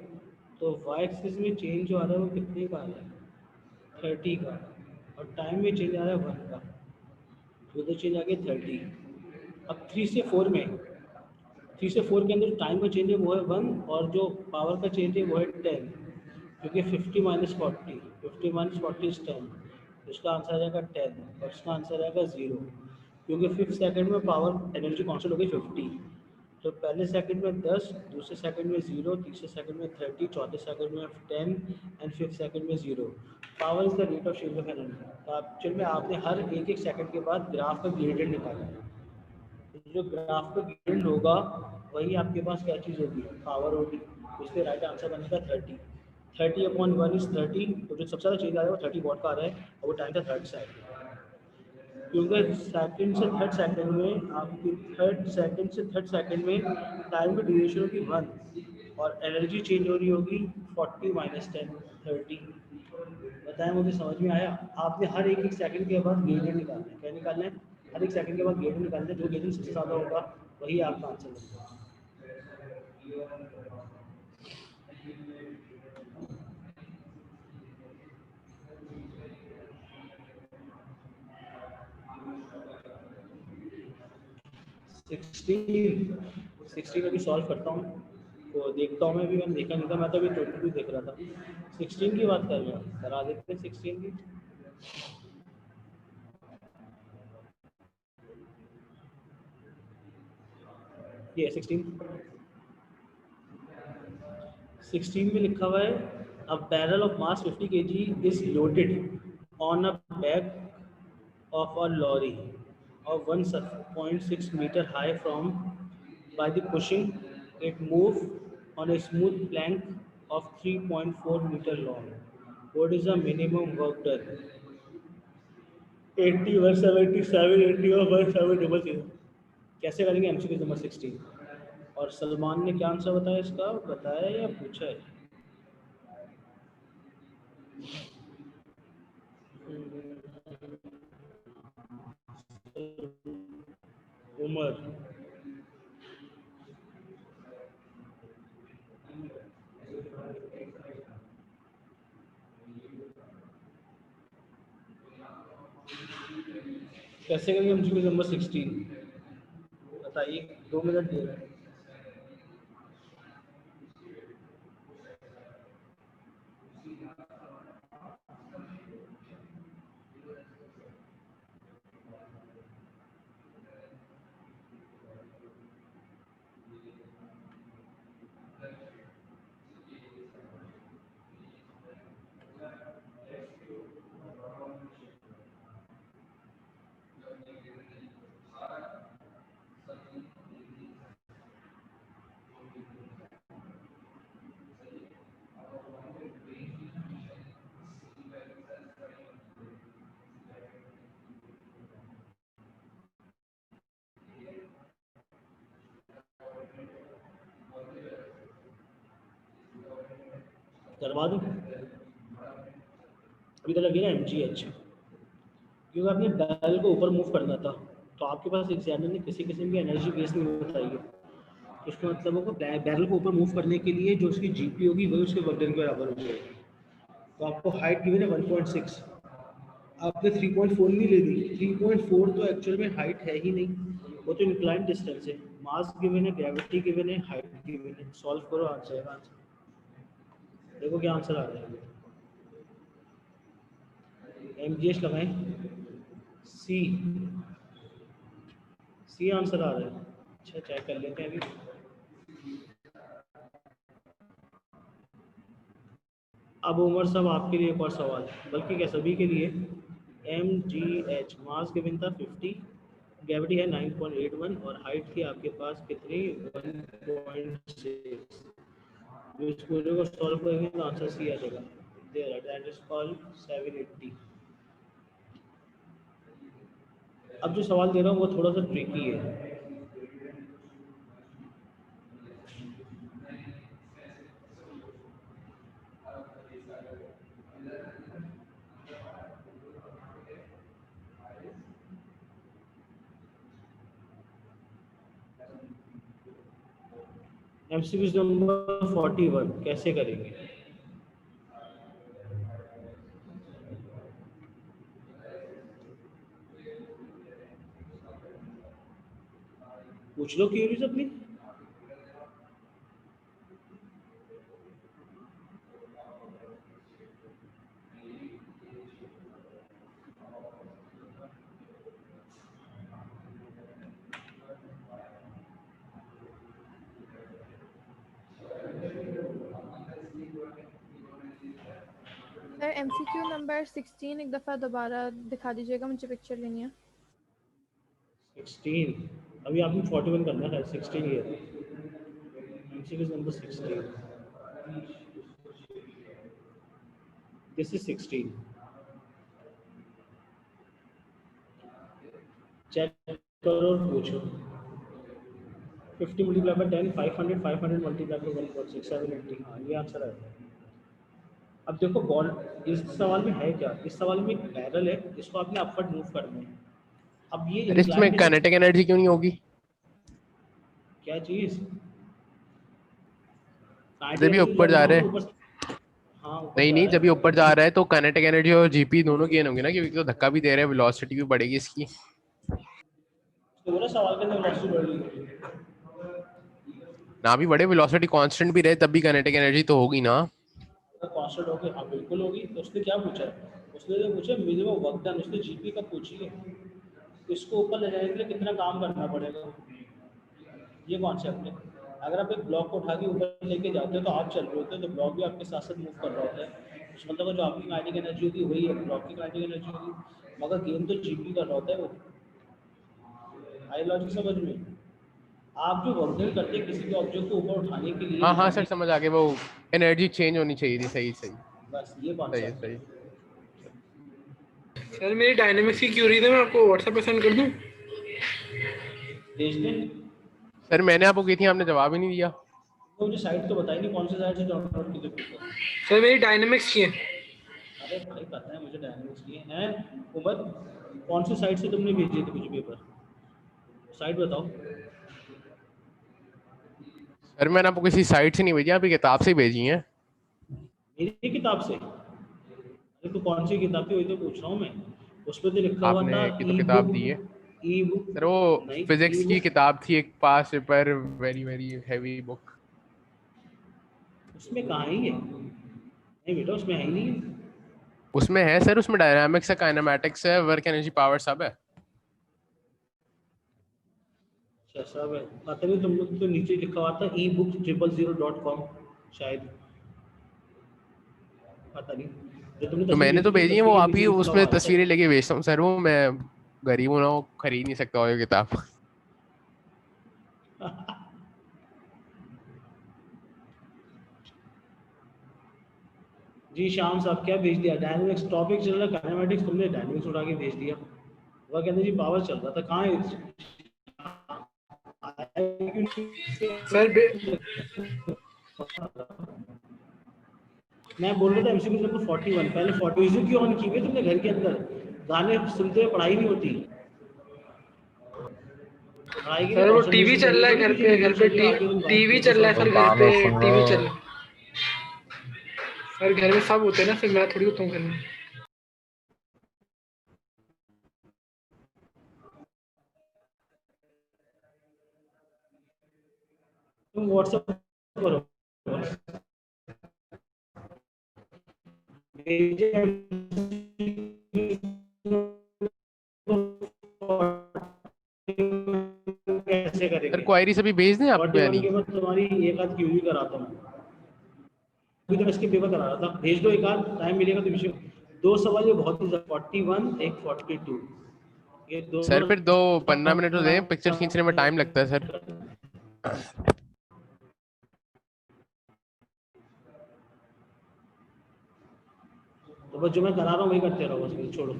तो वाई एक्सिस में चेंज जो आ रहा है वो कितने का आ रहा है 30 का, और टाइम में चेंज आ रहा है 1 का, तो उधर चेंज आ गया 30। अब 3 से 4 में, 3 से 4 के अंदर जो टाइम का चेंज है वो है 1, और जो पावर का चेंज है वो है 10, क्योंकि 50 - 40, 50 - 40 इज 10। इसका आंसर आ जाएगा 10, और इसका आंसर आएगा 0, क्योंकि फिफ्थ सेकंड में पावर एनर्जी कॉन्स्टेंट हो गई 50। तो पहले सेकंड में 10, दूसरे सेकंड में 0, तीसरे सेकंड में 30, चौथे सेकंड में 10, एंड फिफ्थ सेकंड में 0। Power is the rate of change of energy. तो एक्चुअल में आपने हर एक एक सेकंड के बाद ग्राफ का ग्रेडियंट निकालना है। जो ग्राफ का ग्रेडियंट होगा वही आपके पास क्या चीज़ होगी, पावर होगी। तो इसलिए राइट आंसर बनेगा 30। 30/1 इज 30। तो जो सबसे ज़्यादा चेंज आ रहा है वो 30 वॉट का आ रहा है, और वो टाइम था थर्ड सेकंड। क्योंकि सेकंड से थर्ड सेकंड में आपकी थर्ड सेकंड से थर्ड सेकंड में टाइम की ड्यूरेशन होगी 1, और एनर्जी चेंज हो रही होगी 40 - 10 30। बताएं मुझे समझ में आया? आपने हर एक एक सेकंड के बाद ग्रेडियंट निकालना है। क्या निकालना है? हर एक सेकंड के बाद ग्रेडियंट निकालना है। जो ग्रेडियंट सबसे ज़्यादा होगा वही आपका आंसर होगा। 16, 16 अभी सॉल्व करता हूँ, तो देखता हूँ मैं भी। मैंने देखा नहीं था, मैं तो अभी 22 देख रहा था। 16 की बात कर रहे हैं, करा देते हैं 16 की। ये 16 में लिखा हुआ है अ barrel of mass 50 kg is loaded on a back of a lorry of 1.6 meter high from by the pushing it move on a smooth plank of 3.4 meter long. What is the minimum work done? 80 177 80 और 1700। कैसे करेंगे MCQ number 16? और सलमान ने क्या answer बताया इसका, बताया या पूछा है? उमर। कैसे करेंगे एमसीक्यू नंबर 16? बताइए, 2 मिनट दे रहे हैं। करवा दूँ, अभी तो लगेगा MGH, क्योंकि आपने बैरल को ऊपर मूव करना था, तो आपके पास एग्जामिनर ने किसी किस्म की एनर्जी बेस नहीं बताई है, तो इसका मतलब होगा बैरल को ऊपर मूव करने के लिए जो उसकी GP होगी वही उसके वर्क डन के बराबर हो जाएगी। तो आपको हाइट गिवन है 1.6, आपने 3.4 नहीं ले दी, 3.4 तो एक्चुअल में हाइट है ही नहीं, वो तो इंक्लाइन डिस्टेंस है। मास गिवन है, ग्रेविटी गिवन है, हाइट गिवन है, सॉल्व करो आ जाएगा आंसर। देखो क्या आंसर आ रहा है, MGH लगाएं, सी आंसर आ रहा है। अच्छा चेक कर लेते हैं अभी। अब उमर साहब आपके लिए एक और सवाल, बल्कि क्या सभी के लिए। MGH मास गिवन था 50, ग्रेविटी है 9.81 और हाइट थी आपके पास कितनी 1.6। जो इस पूरे को सॉल्व करेंगे तो आंसर सी आ जाएगा, देयर दैट इज कॉल्ड 780। अब जो सवाल दे रहा हूँ वो थोड़ा सा ट्रिकी है। MCQ नंबर 41 कैसे करेंगे? पूछ लो क्यूरीज अपनी। सर MCQ नंबर 16 एक दफ़ा दोबारा दिखा दीजिएगा, मुझे पिक्चर लेनी है। 16, अभी आपने 41 करना है, 16 ये है। MCQ number 16, this is 16। Check करो और पूछो। 50 मल्टीप्लाई बाय 10 500, 500 मल्टीप्लाई बाय 1.6 780। हाँ ये आंसर है। अब देखो बॉल इस सवाल में है क्या, इस सवाल में एक बैरल है, इसको आपने अपवर्ड मूव करना है। अब ये अरे इसमें इंक्लाइन काइनेटिक एनर्जी क्यों नहीं होगी? क्या चीज जब ये ऊपर जब जा ना हो रहा तो है, ऊपर। हाँ ऊपर नहीं जा नहीं, रहा जब ये है ऊपर जा रहा है तो काइनेटिक एनर्जी और जीपी दोनों गेन होंगे ना, क्योंकि तो धक्का भी दे रहे हैं, वेलोसिटी भी बढ़ेगी इसकी। तो बोला सवाल के अंदर वेलोसिटी बढ़ रही है। ना भी बढ़े, वेलोसिटी कांस्टेंट भी रहे, तब भी काइनेटिक एनर्जी तो होगी ना। तो कांस्टेंट होगी, हाँ बिल्कुल होगी। तो उसने क्या पूछा है, उसने जो पूछा मिनिमम वर्क डन, उसने GP का पूछी है, इसको ऊपर ले जाने के लिए कितना काम करना पड़ेगा, ये कॉन्सेप्ट है। अगर आप एक ब्लॉक को उठा के ऊपर लेके जाते हो तो आप चल रहे होते हो, तो ब्लॉक भी आपके साथ साथ मूव कर रहा होता है, उस मतलब जो आपकी काइनेटिक एनर्जी होगी वही है ब्लॉक की काइनेटिक एनर्जी होगी, मगर गेम तो GP कर रहा होता है वो। आई लॉजिक समझ में? आप जो वर्क डन करते हैं किसी भी ऑब्जेक्ट को ऊपर उठाने के लिए हाँ ले हाँ सर, जाने, समझ आ गया, वो एनर्जी चेंज होनी चाहिए थी। सही सही बस ये सही है कॉन्सेप्ट सही। है। सर मेरी डायनेमिक्स की क्यूरी है, मैं आपको व्हाट्सएप पे सेंड कर दूं? भेज दें। सर मैंने आपको की थी, आपने जवाब ही नहीं दिया। तो मुझे साइट तो बताई नहीं, कौन सी साइट से डाउनलोड की थी पेपर। सर मेरी डायनेमिक्स की है। अरे भाई पता है मुझे डायनेमिक्स की है उमर, कौन सी साइट से तुमने भेजी थी मुझे पेपर, साइट बताओ। सर मैंने आपको किसी साइट से नहीं भेजी, आपकी किताब से ही भेजी है। मेरी किताब से? अरे तो कौन सी किताब थी वही तो पूछ रहा हूँ मैं, उस पर तो लिखा हुआ आपने था की तो ई किताब बुक। दी है ई बुक सर, वो नहीं, फिजिक्स ई की बुक किताब थी, एक पास paper, very very heavy book. उसमें कहाँ है ये? नहीं बेटा उसमें है ही नहीं है। उसमें है सर, उसमें डायनामिक्स है, काइनेमैटिक्स है, वर्क एनर्जी पावर सब है। अच्छा सब है, पता नहीं, तुम लोग तो नीचे लिखा हुआ था ebook000.com शायद, पता नहीं। जो तुमने तो तस्वीर मैंने तो भेजी थी भेजी है, तस्वीर वो के आप नीचे ही लिखा उसमें हुआ था। तस्वीरें लेके भेजता हूँ सर, वो मैं गरीब हूँ ना, वो खरीद नहीं सकता वो किताब। जी शाम साहब क्या भेज दिया, डायनेमिक्स टॉपिक चल रहा है, काइनेमेटिक्स तुमने डायनेमिक्स उठा के भेज दिया। वह कहते जी पावर चल रहा था, कहाँ है? सर बे, मैं बोल रहा था एमसीक्यू नंबर 41 पहले 40 क्यों ऑन की हुई है तुमने घर के अंदर? गाने सुनते हुए पढ़ाई नहीं होती, पढ़ाई के लिए सर वो टीवी कंसंट्रेशन चल करनी रहा है पड़ेगी, घर पे, वीडियो चल रही है आगे तुम टीवी वीडियो चल रहा है सॉल्व सर कर तो रहे घर हो। पे, गाने सुन रहे टीवी हो। चल रहा है सर, घर में सब होते हैं ना, फिर मैं थोड़ी होता हूँ घर में। तुम व्हाट्सएप करो, कैसे सर करेंगे? क्वायरीज अभी भेज दें आपको या 41 नहीं? के बाद तुम्हारी एक आध क्यूरी कराता हूँ, अभी तो मैं इसके पेपर करा रहा था, भेज दो एक आध, टाइम मिलेगा तो विषय। दो सवाल ये बहुत ही 41 एक 42, ये सर दोनों फिर दो 15 मिनट तो दें, पिक्चर खींचने में टाइम लगता है सर। तो बस जो मैं करा रहा हूँ वही करते रहो, बस फिर छोड़ो।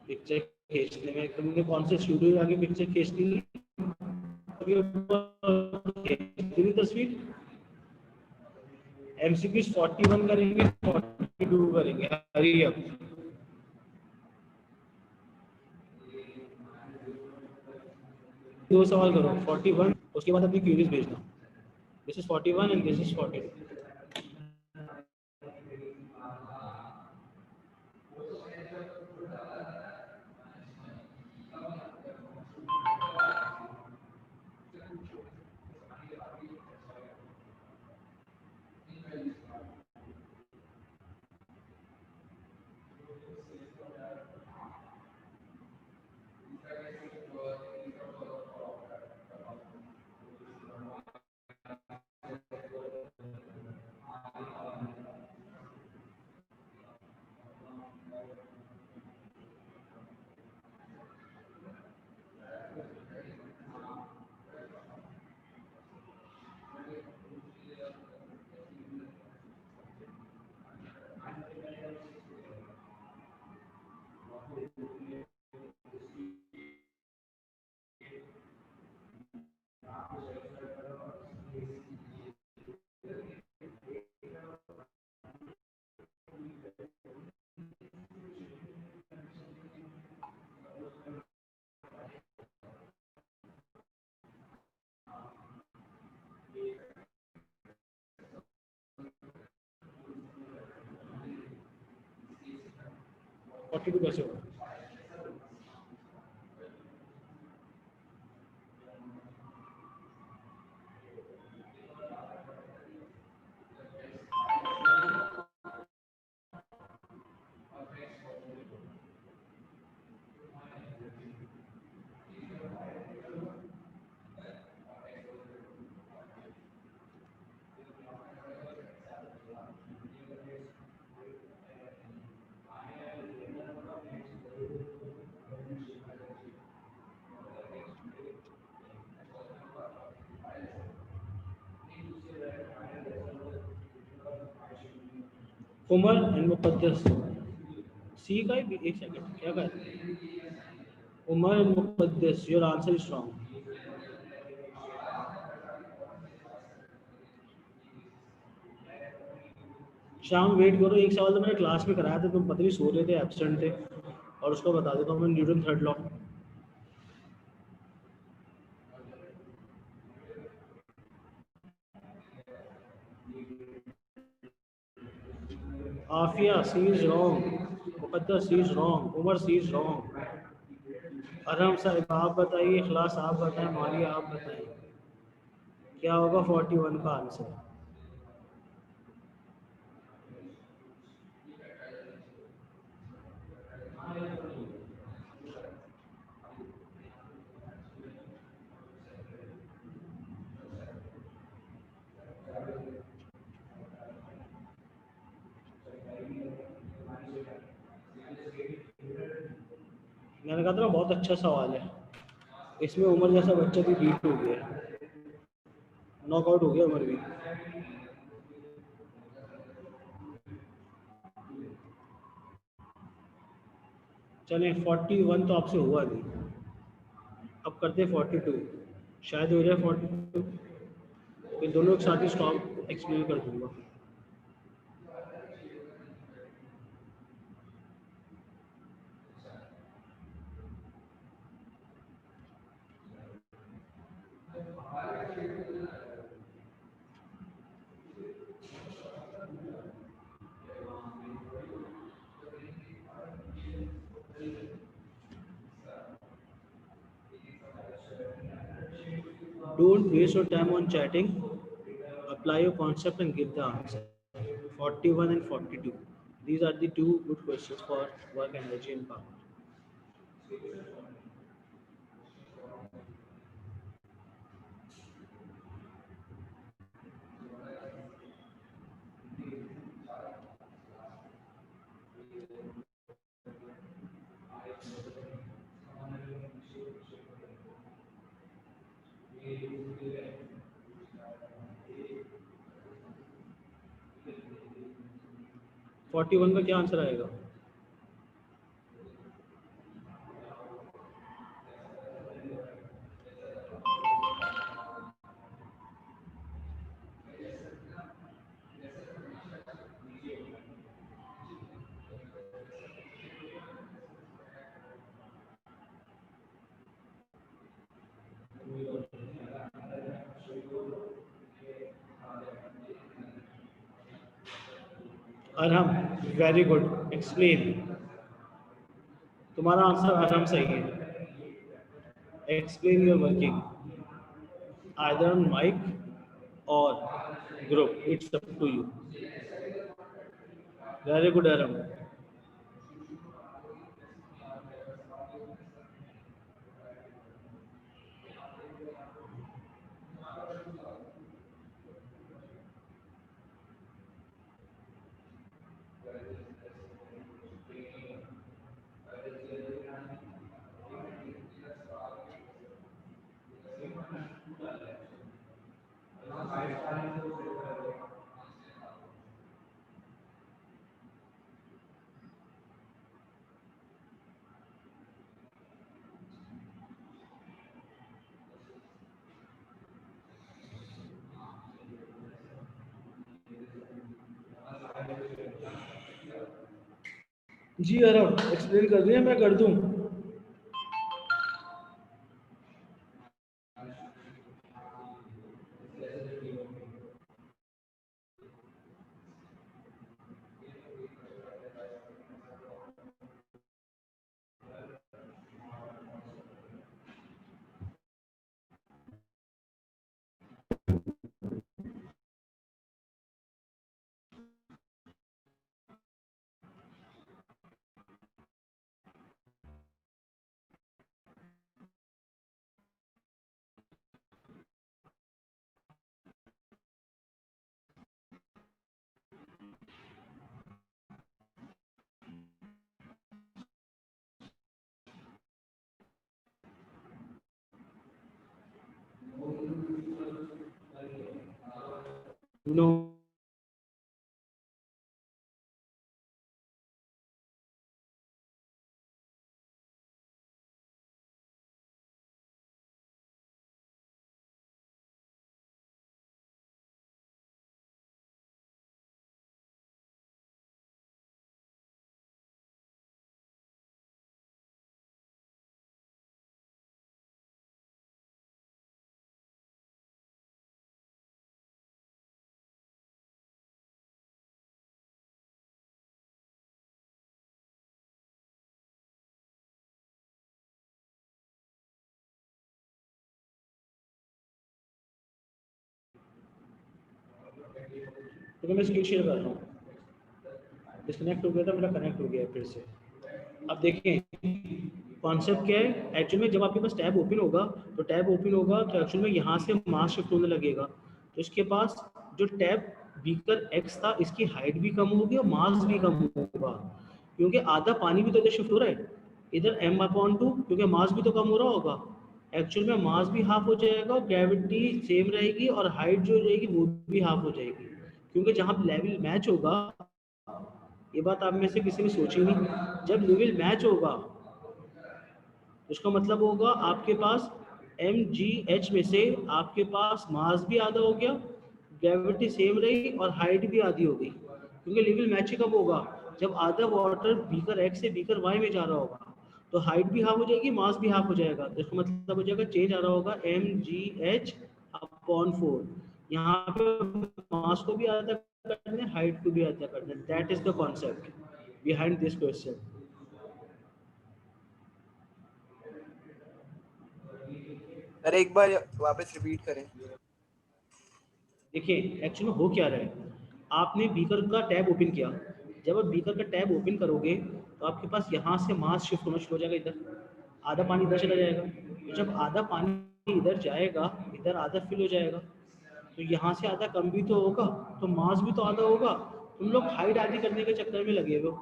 पिक्चर खींचने में तुमने कौन से स्टूडियो में आके पिक्चर खींचनी तस्वीर? एमसीक्यू 41 करेंगे, 42 करेंगे, हरी अप। दो सवाल करो 41, उसके बाद अपनी क्यूरीज भेजना। This is 41 and this is 42। Forty two कैसे होगा? उमर एंड मुकद्दस, सी का ही एक सेकंड क्या कर, Umar and Muqaddas, your answer is wrong. शाम वेट करो, एक सवाल तो मैंने क्लास में कराया था, तुम पता नहीं सो रहे थे, एब्सेंट थे, और उसको बता देता हूँ मैं, Newton third law. Afiya C is wrong, Muqaddas C is wrong, Umar C is wrong. Arham साहब आप बताइए, इखलास आप बताएं, मारिया आप बताएं, क्या होगा 41 का आंसर? मैंने कहा था ना बहुत अच्छा सवाल है, इसमें उमर जैसा बच्चा भी बीट हो गया, नॉकआउट हो गया उमर भी। चलें 41 तो आपसे हुआ नहीं, अब करते 42, शायद हो जाए 42, फिर दोनों एक साथ ही स्टॉप एक्सप्लेन कर दूंगा। Don't waste your time on chatting. Apply your concept and give the answer. 41 and 42. These are the two good questions for work energy and power. Forty one का क्या आंसर आएगा? Arham, very good, explain. तुम्हारा answer Arham सही है. Explain your working either on mic or group. It's up to you. Very good, Aram. जी अरब, explain कर दिया, मैं कर दूं? नो. तो मैं स्क्रीन शेयर कर रहा हूँ. डिस्कनेक्ट हो गया था, मेरा कनेक्ट हो गया फिर से. अब देखें कॉन्सेप्ट क्या है. एक्चुअल में जब आपके पास टैब ओपन होगा तो टैब ओपन होगा तो एक्चुअल में यहाँ से मास शिफ्ट होने लगेगा. तो इसके पास जो टैब बीकर एक्स था, इसकी हाइट भी कम होगी और मास भी कम होगा, क्योंकि आधा पानी भी तो इधर शिफ्ट हो रहा है, इधर m/2, क्योंकि मास भी तो कम हो रहा होगा. एक्चुअल में मास भी हाफ हो जाएगा और ग्रेविटी सेम रहेगी और हाइट जो रहेगी वो भी हाफ हो जाएगी, क्योंकि जहाँ लेवल मैच होगा, ये बात आप में से किसी ने सोची नहीं, जब लेवल मैच होगा उसका मतलब होगा आपके पास mgh में से आपके पास मास भी आधा हो गया, ग्रेविटी सेम रही और हाइट भी आधी हो गई, क्योंकि लेवल मैच ही कब होगा जब आधा वाटर बीकर एक्स से बीकर वाई में जा रहा होगा, तो हाइट भी हाफ हो जाएगी, मास भी हाफ हो जाएगा. तो इसका मतलब हो जाएगा चेंज आ रहा होगा mgh/4. यहाँ पे मास को भी आधा करना है, हाइट को भी आधा करना है. That is the concept behind this question. अरे एक बार वापस रिपीट करें। देखिए एक्चुअली हो क्या रहा है, आपने बीकर का टैब ओपन किया, जब आप बीकर का टैब ओपन करोगे तो आपके पास यहाँ से मास शिफ्ट होना शुरू हो जाएगा, इधर आधा पानी इधर चला जाएगा, तो जब आधा पानी इधर जाएगा इधर आधा फिल हो जाएगा, तो यहाँ से आधा कम भी तो होगा, तो मास भी तो आधा होगा। तुम लोग हाइट आधी करने के चक्कर में लगे हुए हो।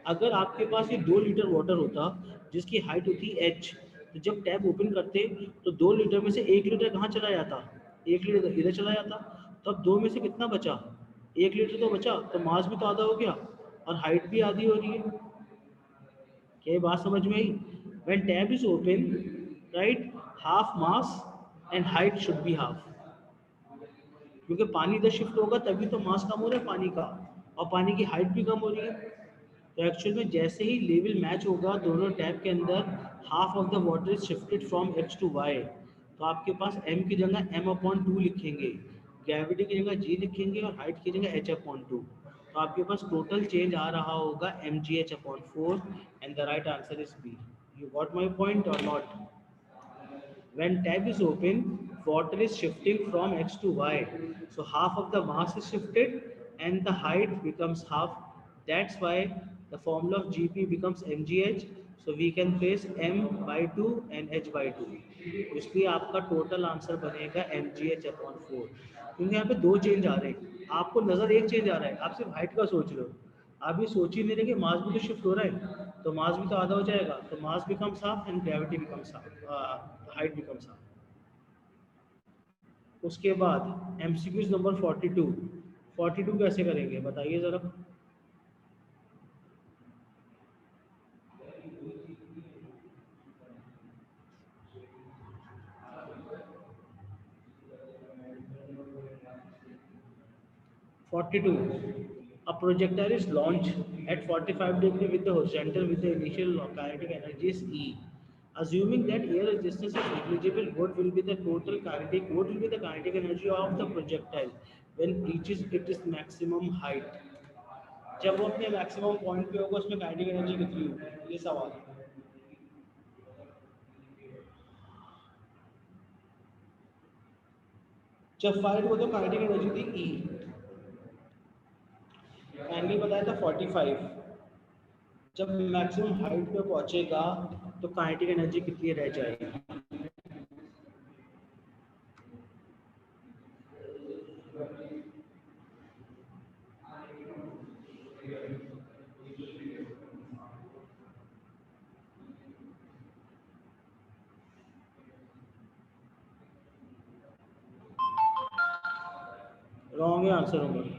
अगर आपके पास ये 2 लीटर वाटर होता जिसकी हाइट होती h, तो जब टैब ओपन करते तो 2 लीटर में से 1 लीटर कहाँ चला जाता, 1 लीटर इधर चला जाता, तो अब 2 में से कितना बचा, 1 लीटर तो बचा, तो मास भी तो आधा हो गया और हाइट भी आधी हो रही है। क्या ये बात समझ में आई? When tab is open, right, half mass and height should be half, क्योंकि पानी इधर शिफ्ट होगा तभी तो मास कम हो रहा है पानी का, और पानी की हाइट भी कम हो रही है। तो एक्चुअल में जैसे ही लेवल मैच होगा दोनों टैब के अंदर, half of the water is shifted from x to y, तो आपके पास m की जगह m/2 लिखेंगे, ग्रेविटी की जगह g लिखेंगे और हाइट की जगह h/2, तो आपके पास टोटल चेंज आ रहा होगा mgh/4, and the right answer is B. You got my point और not? When tab is open, water is shifting from x to y, so half of the mass is shifted and the height becomes half. That's why the formula of gp becomes mgh, so we can place m by 2 and h by 2, इसलिए आपका total answer बनेगा mgh/4, क्योंकि यहाँ पे दो change आ रहे हैं, आपको नज़र एक चेंज आ रहा है, आप सिर्फ हाइट का सोच रहे हो, आप ये सोच ही नहीं रहे कि मास भी तो शिफ्ट हो रहा है, तो मास भी तो आधा हो जाएगा, तो mass becomes half and gravity becomes half, height becomes half. उसके बाद एमसीक्यूज नंबर 42 कैसे करेंगे बताइए ज़रा। A projectile is launched at 45 degree with the horizontal with the initial kinetic energy is E. Assuming that air resistance is negligible, what will be the kinetic energy of the projectile when reaches its maximum height? जब वो अपने maximum point पे होगा उसमें kinetic energy कितनी होगी, ये सवाल है। जब फायर हुआ तो काइनेटिक एनर्जी थी ई, एंगल बताया था 45, जब मैक्सिमम हाइट पे पहुंचेगा तो काइनेटिक एनर्जी कितनी रह जाएगी? रॉन्ग है आंसर होगा।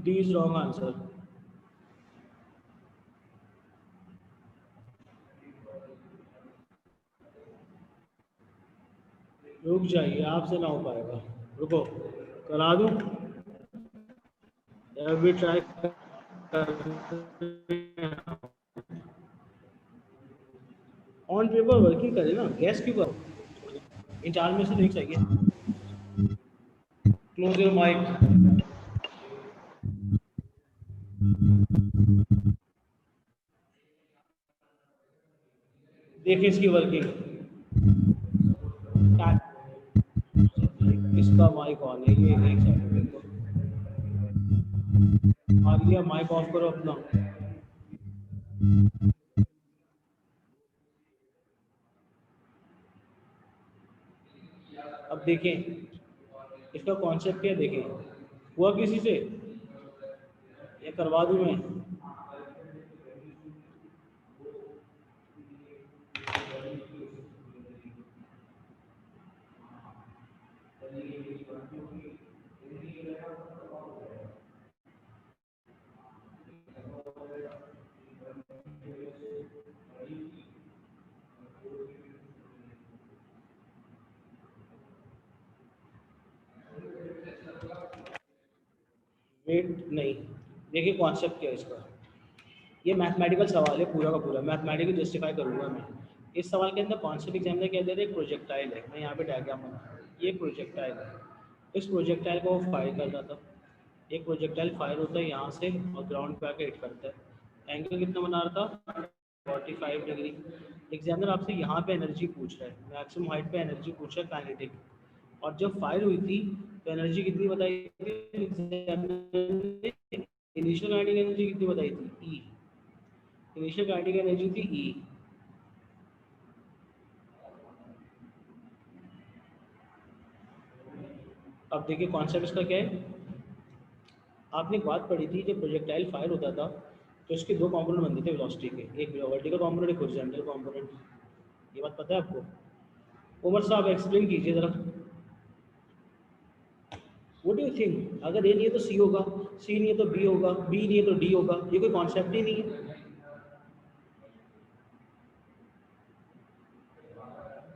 D is wrong answer. रुक जाइए, आपसे ना हो पाएगा, रुको करा दूं, अभी ट्राई ऑन पेपर वर्किंग करे ना, गैस क्यों करो, इन चार में से नहीं चाहिए। क्लोज योर माइक, देखिए इसकी वर्किंग, इसका माइक ऑन है, ये एक सेकंड आ गया, माइक ऑफ करो अपना। अब देखें इसका कॉन्सेप्ट क्या, देखें हुआ किसी से, ये करवा दूं मैं, वेट नहीं, देखिए कॉन्सेप्ट क्या है इसका। ये मैथमेटिकल सवाल है पूरा का पूरा, मैथमेटिकल जस्टिफाई करूँगा मैं। इस सवाल के अंदर कॉन्सेप्ट एग्जामिनर क्या दे रहे हैं, एक प्रोजेक्टाइल है, मैं यहाँ पे डायग्राम बना, ये प्रोजेक्टाइल है। इस प्रोजेक्टाइल को वो फायर कर रहा था, एक प्रोजेक्टाइल फायर होता है यहाँ से और ग्राउंड पे आके हिट करता है। एंगल कितना बना रहा था, 45 डिग्री। एग्जामिनर आपसे यहाँ पे एनर्जी पूछ रहा है, मैक्सिमम हाइट पे एनर्जी पूछ रहा है काइनेटिक, और जब फायर हुई थी तो एनर्जी कितनी बताई थी, इनिशियल काइनेटिक एनर्जी कितनी बताई थी, ई। इनिशियल काइनेटिक एनर्जी थी ई। अब देखिए कॉन्सेप्ट इसका क्या है। आपने एक बात पढ़ी थी, जब प्रोजेक्टाइल फायर होता था तो इसके दो कंपोनेंट बनते थे वेलोसिटी के, एक वर्टिकल कंपोनेंट, एक हॉरिजॉन्टल कंपोनेंट। ये बात पता है आपको? उमर साहब एक्सप्लेन कीजिए जरा। व्हाट डू यू थिंक, अगर ए नहीं है तो सी होगा, सी नहीं है तो बी होगा, बी नहीं है तो डी होगा, ये कोई कॉन्सेप्ट ही नहीं है।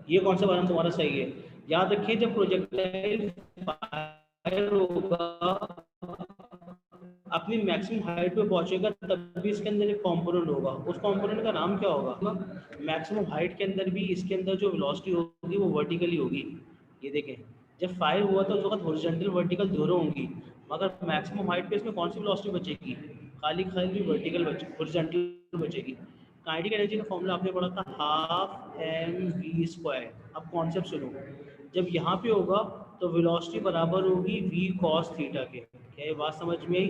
ये कॉन्सेप्ट आराम तुम्हारा सही है। याद रखिए जब प्रोजेक्टाइल फायर होगा अपनी मैक्सिमम हाइट पे पहुंचेगा तब भी इसके अंदर एक कंपोनेंट होगा, उस कंपोनेंट का नाम क्या होगा। मैक्सिमम हाइट के अंदर भी इसके अंदर जो वेलोसिटी होगी वो वर्टिकली होगी। ये देखें जब फायर हुआ था उस वक्त हॉरिजॉन्टल वर्टिकल दोनों होंगी, मगर मैक्सिमम हाइट पे इसमें कौन सी वेलोसिटी बचेगी, खाली खाली वर्टिकल हॉरिजॉन्टल बचेगी। काइनेटिक एनर्जी का फॉर्मूला आपने पढ़ा था हाफ एम वी स्क्वायर। अब कॉन्सेप्ट सुनो, जब यहाँ पे होगा तो वेलोसिटी बराबर होगी वी कॉस थीटा के। क्या ये बात समझ में आई?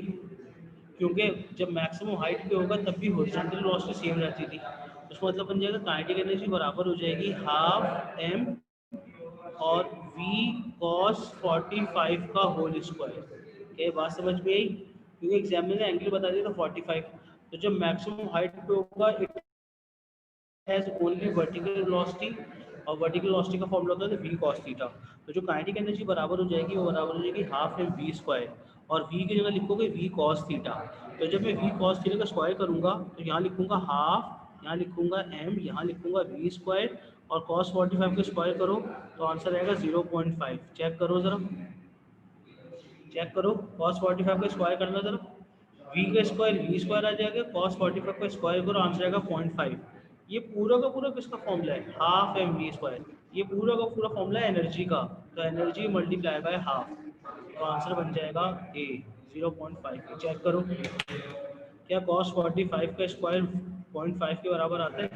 क्योंकि जब मैक्सिमम हाइट पे होगा तब भी हॉरिजॉन्टल वेलोसिटी सेम रहती थी, उसका मतलब बन जाएगा काइनेटिक एनर्जी बराबर हो जाएगी हाफ एम और वी कॉस 45 का होल स्क्वायर। क्या ये बात समझ में आई? क्योंकि एग्जामिनर ने एंगल बता दिया था 45, तो जब मैक्सिमम हाइट पे होगा it has only vertical velocity, और वर्टिकल वेलोसिटी का फॉर्मूला होता है v cos थीटा। तो जो काइनेटिक एनर्जी बराबर हो जाएगी वो बराबर हो जाएगी हाफ एम वी स्क्वायर, और v की जगह लिखोगे v cos थीटा। तो जब मैं v cos थीटा का स्क्वायर करूंगा तो यहाँ लिखूंगा हाफ, यहाँ लिखूंगा m, यहाँ लिखूंगा v स्क्वायर, और cos 45 का स्क्वायर करो तो आंसर आएगा 0.5। चेक करो ज़रा, चेक करो, cos 45 का स्क्वायर करना जरा, v का स्क्वायर v स्क्वायर आ जाएगा, cos 45 का स्क्वायर करो आंसर आएगा 0.5। ये पूरा का पूरा किसका फॉर्मूला है, हाफ एम वी स्क्वायर। ये पूरा का पूरा फॉर्मूला है एनर्जी का, तो एनर्जी मल्टीप्लाई बाय हाफ, तो आंसर बन जाएगा ए 0.5। चेक करो क्या cos 45 का स्क्वायर 0.5 के बराबर आता है।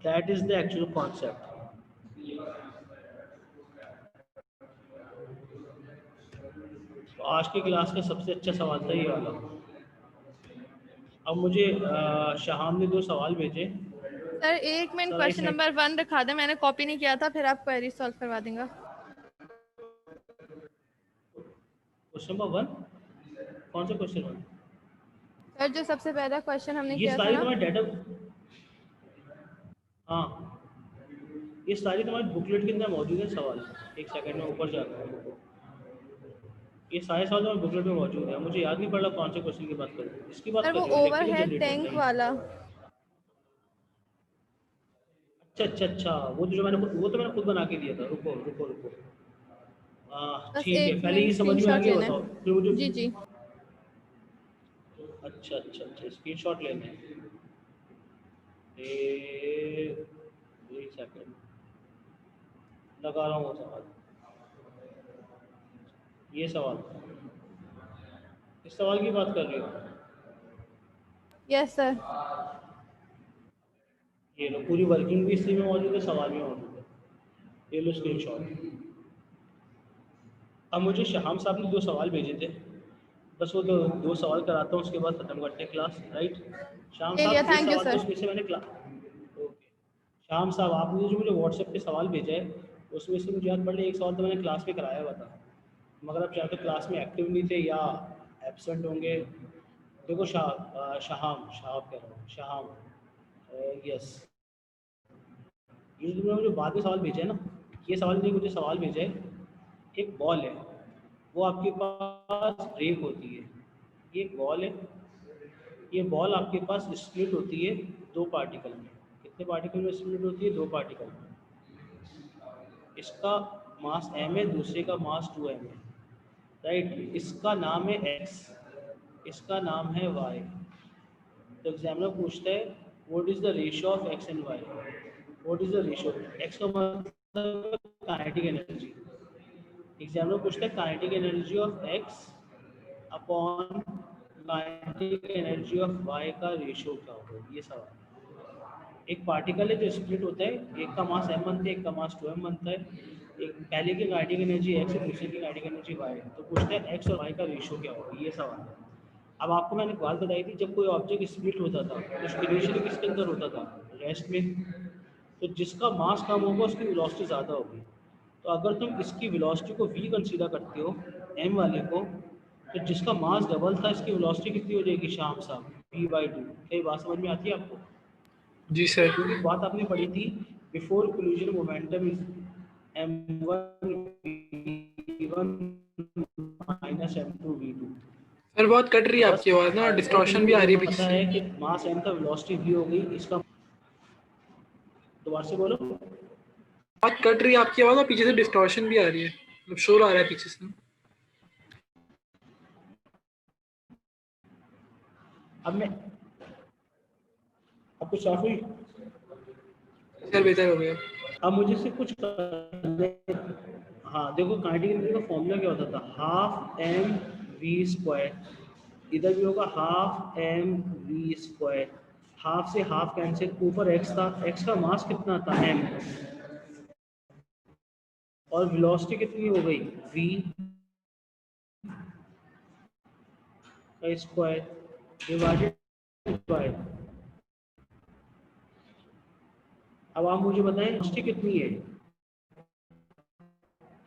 That is the actual concept. तो आज की क्लास का सबसे अच्छा सवाल था ये वाला। अब मुझे शाहाम ने 2 सवाल भेजे। सर एक मिनट, सर, क्वेश्चन एक नंबर 1 दिखा दें, मैंने कॉपी नहीं किया था, फिर आप क्वेरी सॉल्व करवा देंगे। क्वेश्चन नंबर 1 कौन सा क्वेश्चन 1? सर जो सबसे पहला क्वेश्चन हमने ये किया था सारी ना, तुम्हारी डेटा, हाँ ये सारी तुम्हारी बुकलेट के अंदर मौजूद है सवाल। एक सेकंड में ऊपर जाता हूँ, ये सारे सवाल तुम्हारे बुकलेट में मौजूद है। मुझे याद नहीं पड़ रहा कौन से क्वेश्चन की बात कर रही हूँ, इसकी बात सर कर वो रही हूँ इलेक्ट्रिकल ओवरहेड जनरेटर टैंक नहीं। वाला। अच्छा, वो तो जो मैंने वो तो मैंने खुद बना के दिया था। रुको रुको रुको, बस ठीक है, एक पहले ये मिनट, समझ में आ स्क्रीनशॉट गया लेना बताओ है। फिर मुझे। जी जी। अच्छा, स्क्रीनशॉट लेना है। एक सेकंड लगा रहा हूँ सवाल। ये सवाल, इस सवाल की बात कर रही हूँ। Yes sir. ये लो, पूरी वर्किंग भी इसी में मौजूद है, सवाल भी मौजूद है। ये लो स्क्रीनशॉट। अब मुझे शाम साहब ने 2 सवाल भेजे थे, बस वो 2 सवाल कराता हूँ, उसके बाद ख़त्म करते हैं क्लास, राइट। शाम ले लिया, साहब एक थैंक यू सवाल तो सर। उसमें से मैंने ओके। शाम साहब आपने जो मुझे व्हाट्सएप पे सवाल भेजा है उसमें से मुझे याद पड़ रहा है एक सवाल तो मैंने क्लास में कराया हुआ था, मगर आप चाहे तो क्लास में एक्टिव नहीं थे या एब्सेंट होंगे। देखो शाहाम कह रहा हूँ, शाहाम, यस ये तुमने मुझे बाद में सवाल भेजा है ना, ये सवाल नहीं, मुझे सवाल भेजा है, एक बॉल है, वो आपके पास ब्रेक होती है, ये एक बॉल है, ये बॉल आपके पास स्प्लिट होती है दो पार्टिकल में। कितने पार्टिकल में स्प्लिट होती है? दो पार्टिकल में। इसका मास m है, दूसरे का मास 2m है, राइट। इसका नाम है x, इसका नाम है y। तो एग्जामिनर पूछता है what is the ratio of x and y। What is the ratio? x का मतलब काइनेटिक एनर्जी। एग्जामिनर पूछता है kinetic energy of x upon kinetic energy of y का रेशियो क्या होगा, ये सवाल। एक पार्टिकल है जो स्प्लिट होता है, एक का मास m बनता है, एक का मास 2m बनता है, एक पहले की काइनेटिक एनर्जी x है, दूसरे की काइनेटिक एनर्जी y है। तो पूछता है x और y का रेशियो क्या होगा, ये सवाल है। अब आपको मैंने एक बात बताई थी, जब कोई ऑब्जेक्ट स्प्लिट होता था तो इनिशियली किसके अंदर होता था? रेस्ट में। तो जिसका मास कम होगा उसकी वेलोसिटी ज़्यादा होगी। तो अगर तुम इसकी वेलोसिटी को v कंसीडर करते हो, m वाले को, तो जिसका मास डबल था इसकी वेलोसिटी कितनी हो जाएगी शाम साहब? v/2। क्या ये बात समझ में आती है आपको? जी सर। क्योंकि बात आपने पढ़ी थी, before collision momentum is m1 v1 minus m2 v2। Sir बहुत कट रही है आपकी आवाज़ ना, डिस्टॉर्शन भी आ रही है पीछे पता से। है कि मास m का वेलोसिटी v हो गई, इसका दोबारा से बोलो। बहुत कट रही है आपकी आवाज़ और पीछे से डिस्टॉर्शन भी आ रही है, मतलब शोर आ रहा है पीछे से। अब मैं अब कुछ साफ हुई? सर बेहतर हो गया। अब मुझे से कुछ हाँ देखो, काइनेटिक एनर्जी का फॉर्मूला क्या होता था? Half M V square. इधर भी होगा half M V square. Half से हाफ कैंसिल, ऊपर एक्स था, एक्स का मास कितना था? एम। और वेलोसिटी कितनी हो गई? वी का स्क्वायर डिवाइडेड बाय। अब आप मुझे बताएं वेलोसिटी कितनी है?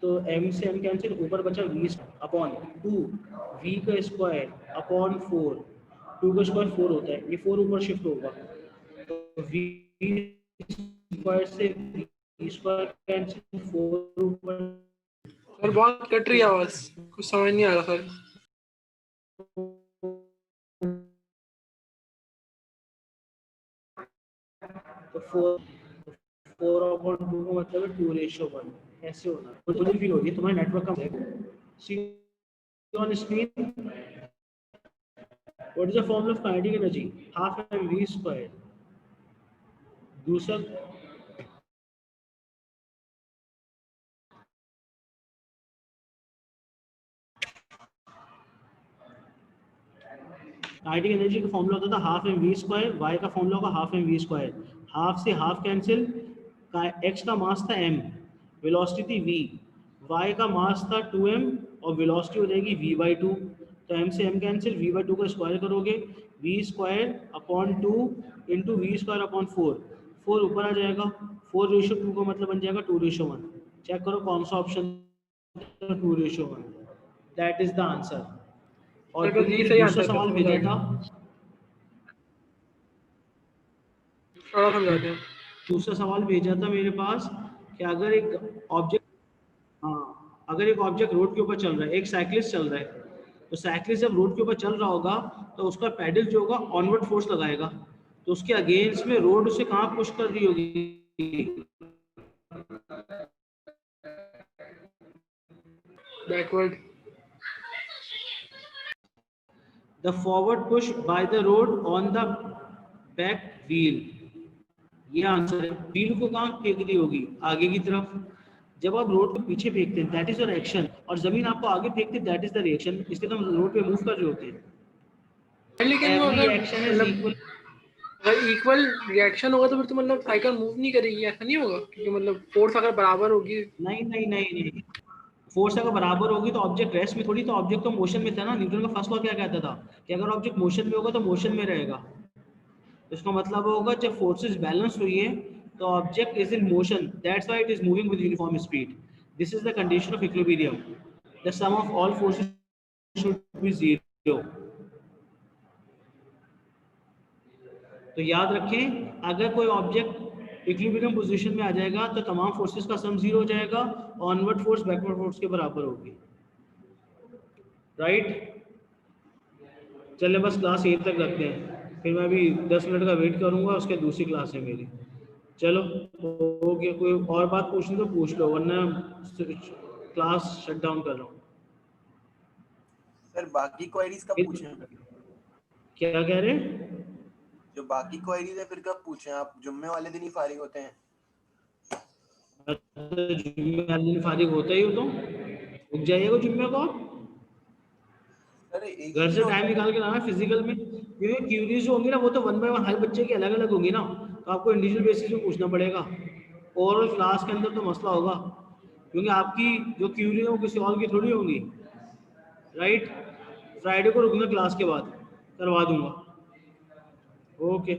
तो m से m कैंसिल, ऊपर बचा v अपॉन 2, v का स्क्वायर अपॉन 4। 2 का स्क्वायर 4 होता है, ये 4 ऊपर शिफ्ट होगा, तो v स्क्वायर से v स्क्वायर कैंसिल, 4 ऊपर। सर बहुत कट रही है आवाज़, कुछ समझ नहीं आ रहा सर। तो 4 अपॉन 2 का मतलब है 2:1। ऐसे होना मुझे फील हो रही है तुम्हारे नेटवर्क का। See on screen, what is the formula of kinetic energy? Half M V square. दूसरा काइनेटिक एनर्जी का फॉर्मूला होता था half M V square, Y का फॉर्मूला होगा half M V square. Half से हाफ कैंसिल, एक्स का mass था m, velocity थी v, y का मास था 2m और वेलोसिटी हो जाएगी v/2। तो m से m कैंसिल, v/2 का स्क्वायर करोगे, v square upon 2 into V square upon 4। 4 ऊपर आ जाएगा, 4:2 का मतलब बन जाएगा 2:1। चेक करो कौन सा option 2:1। That is the answer. और सर फिर ये मुझे सही दूसरा आंसर था, सवाल समझ आ भेजा गया। था, थोड़ा समझाते हैं। दूसरा सवाल भेजा था मेरे पास कि अगर एक ऑब्जेक्ट, हाँ, अगर एक ऑब्जेक्ट रोड के ऊपर चल रहा है, एक साइकिलिस्ट चल रहा है, तो साइकिलिस्ट जब रोड के ऊपर चल रहा होगा तो उसका पैडल जो होगा ऑनवर्ड फोर्स लगाएगा, तो उसके अगेंस्ट में रोड उसे कहाँ पुश कर रही होगी? Backward. The forward push by the road on the back wheel. ये आंसर है। व्हील को कहाँ फेंक दी होगी? आगे की तरफ। जब आप रोड को पीछे फेंकते हैं दैट इज योर एक्शन, और जमीन आपको आगे फेंकते हैं दैट इज द रिएक्शन। इसलिए तो हम रोड पे मूव कर रहे होते हैं। लेकिन वो एवरी अगर एक्शन इज मतलब इक्वल। अगर इक्वल रिएक्शन होगा तो फिर तो मतलब साइकिल मूव नहीं करेगी, ऐसा नहीं होगा? क्योंकि मतलब फोर्स अगर बराबर होगी। नहीं नहीं नहीं नहीं, फोर्स अगर बराबर होगी तो ऑब्जेक्ट रेस्ट में थोड़ी, तो ऑब्जेक्ट तो मोशन में था ना। न्यूटन का फर्स्ट लॉ क्या कहता था कि अगर ऑब्जेक्ट मोशन में होगा तो मोशन में रहेगा। इसका मतलब होगा जब फोर्सेस बैलेंस हुई है तो object is in motion, that's why it is moving with uniform speed. This is the condition of equilibrium, the sum of all forces should be zero. तो याद रखें, अगर कोई ऑब्जेक्ट इक्विलिब्रियम पोजीशन में आ जाएगा तो तमाम फोर्सेस का सम 0 हो जाएगा, ऑनवर्ड फोर्स बैकवर्ड फोर्स के बराबर होगी, राइट। चलिए बस क्लास 8 तक रखते हैं, फिर मैं अभी 10 मिनट का वेट करूंगा, उसके दूसरी क्लास है मेरी। चलो ओके, कोई और बात पूछनी तो पूछ लो, वरना क्लास शट डाउन कर रहा हूँ। सर बाकी क्वेरीज कब पूछें? क्या कह रहे हैं? जो बाकी क्वेरीज है फिर कब पूछें? आप जुम्मे वाले दिन ही फारिग होते हैं? जुम्मे वाले दिन फारिग होता ही हो तो रुक जाइएगा जुम्मे को आप, सर एक घर से टाइम निकाल के लाना फिजिकल में, क्योंकि क्यूरीज जो होंगी ना वो तो 1 बाय 1 हर बच्चे की अलग अलग होंगी ना, तो आपको इंडिविजुअल बेसिस पे पूछना पड़ेगा। ओवरऑल क्लास के अंदर तो मसला होगा, क्योंकि आपकी जो क्यूरी है वो किसी और की थोड़ी होंगी, राइट। फ्राइडे को रुकना, क्लास के बाद करवा दूंगा। ओके।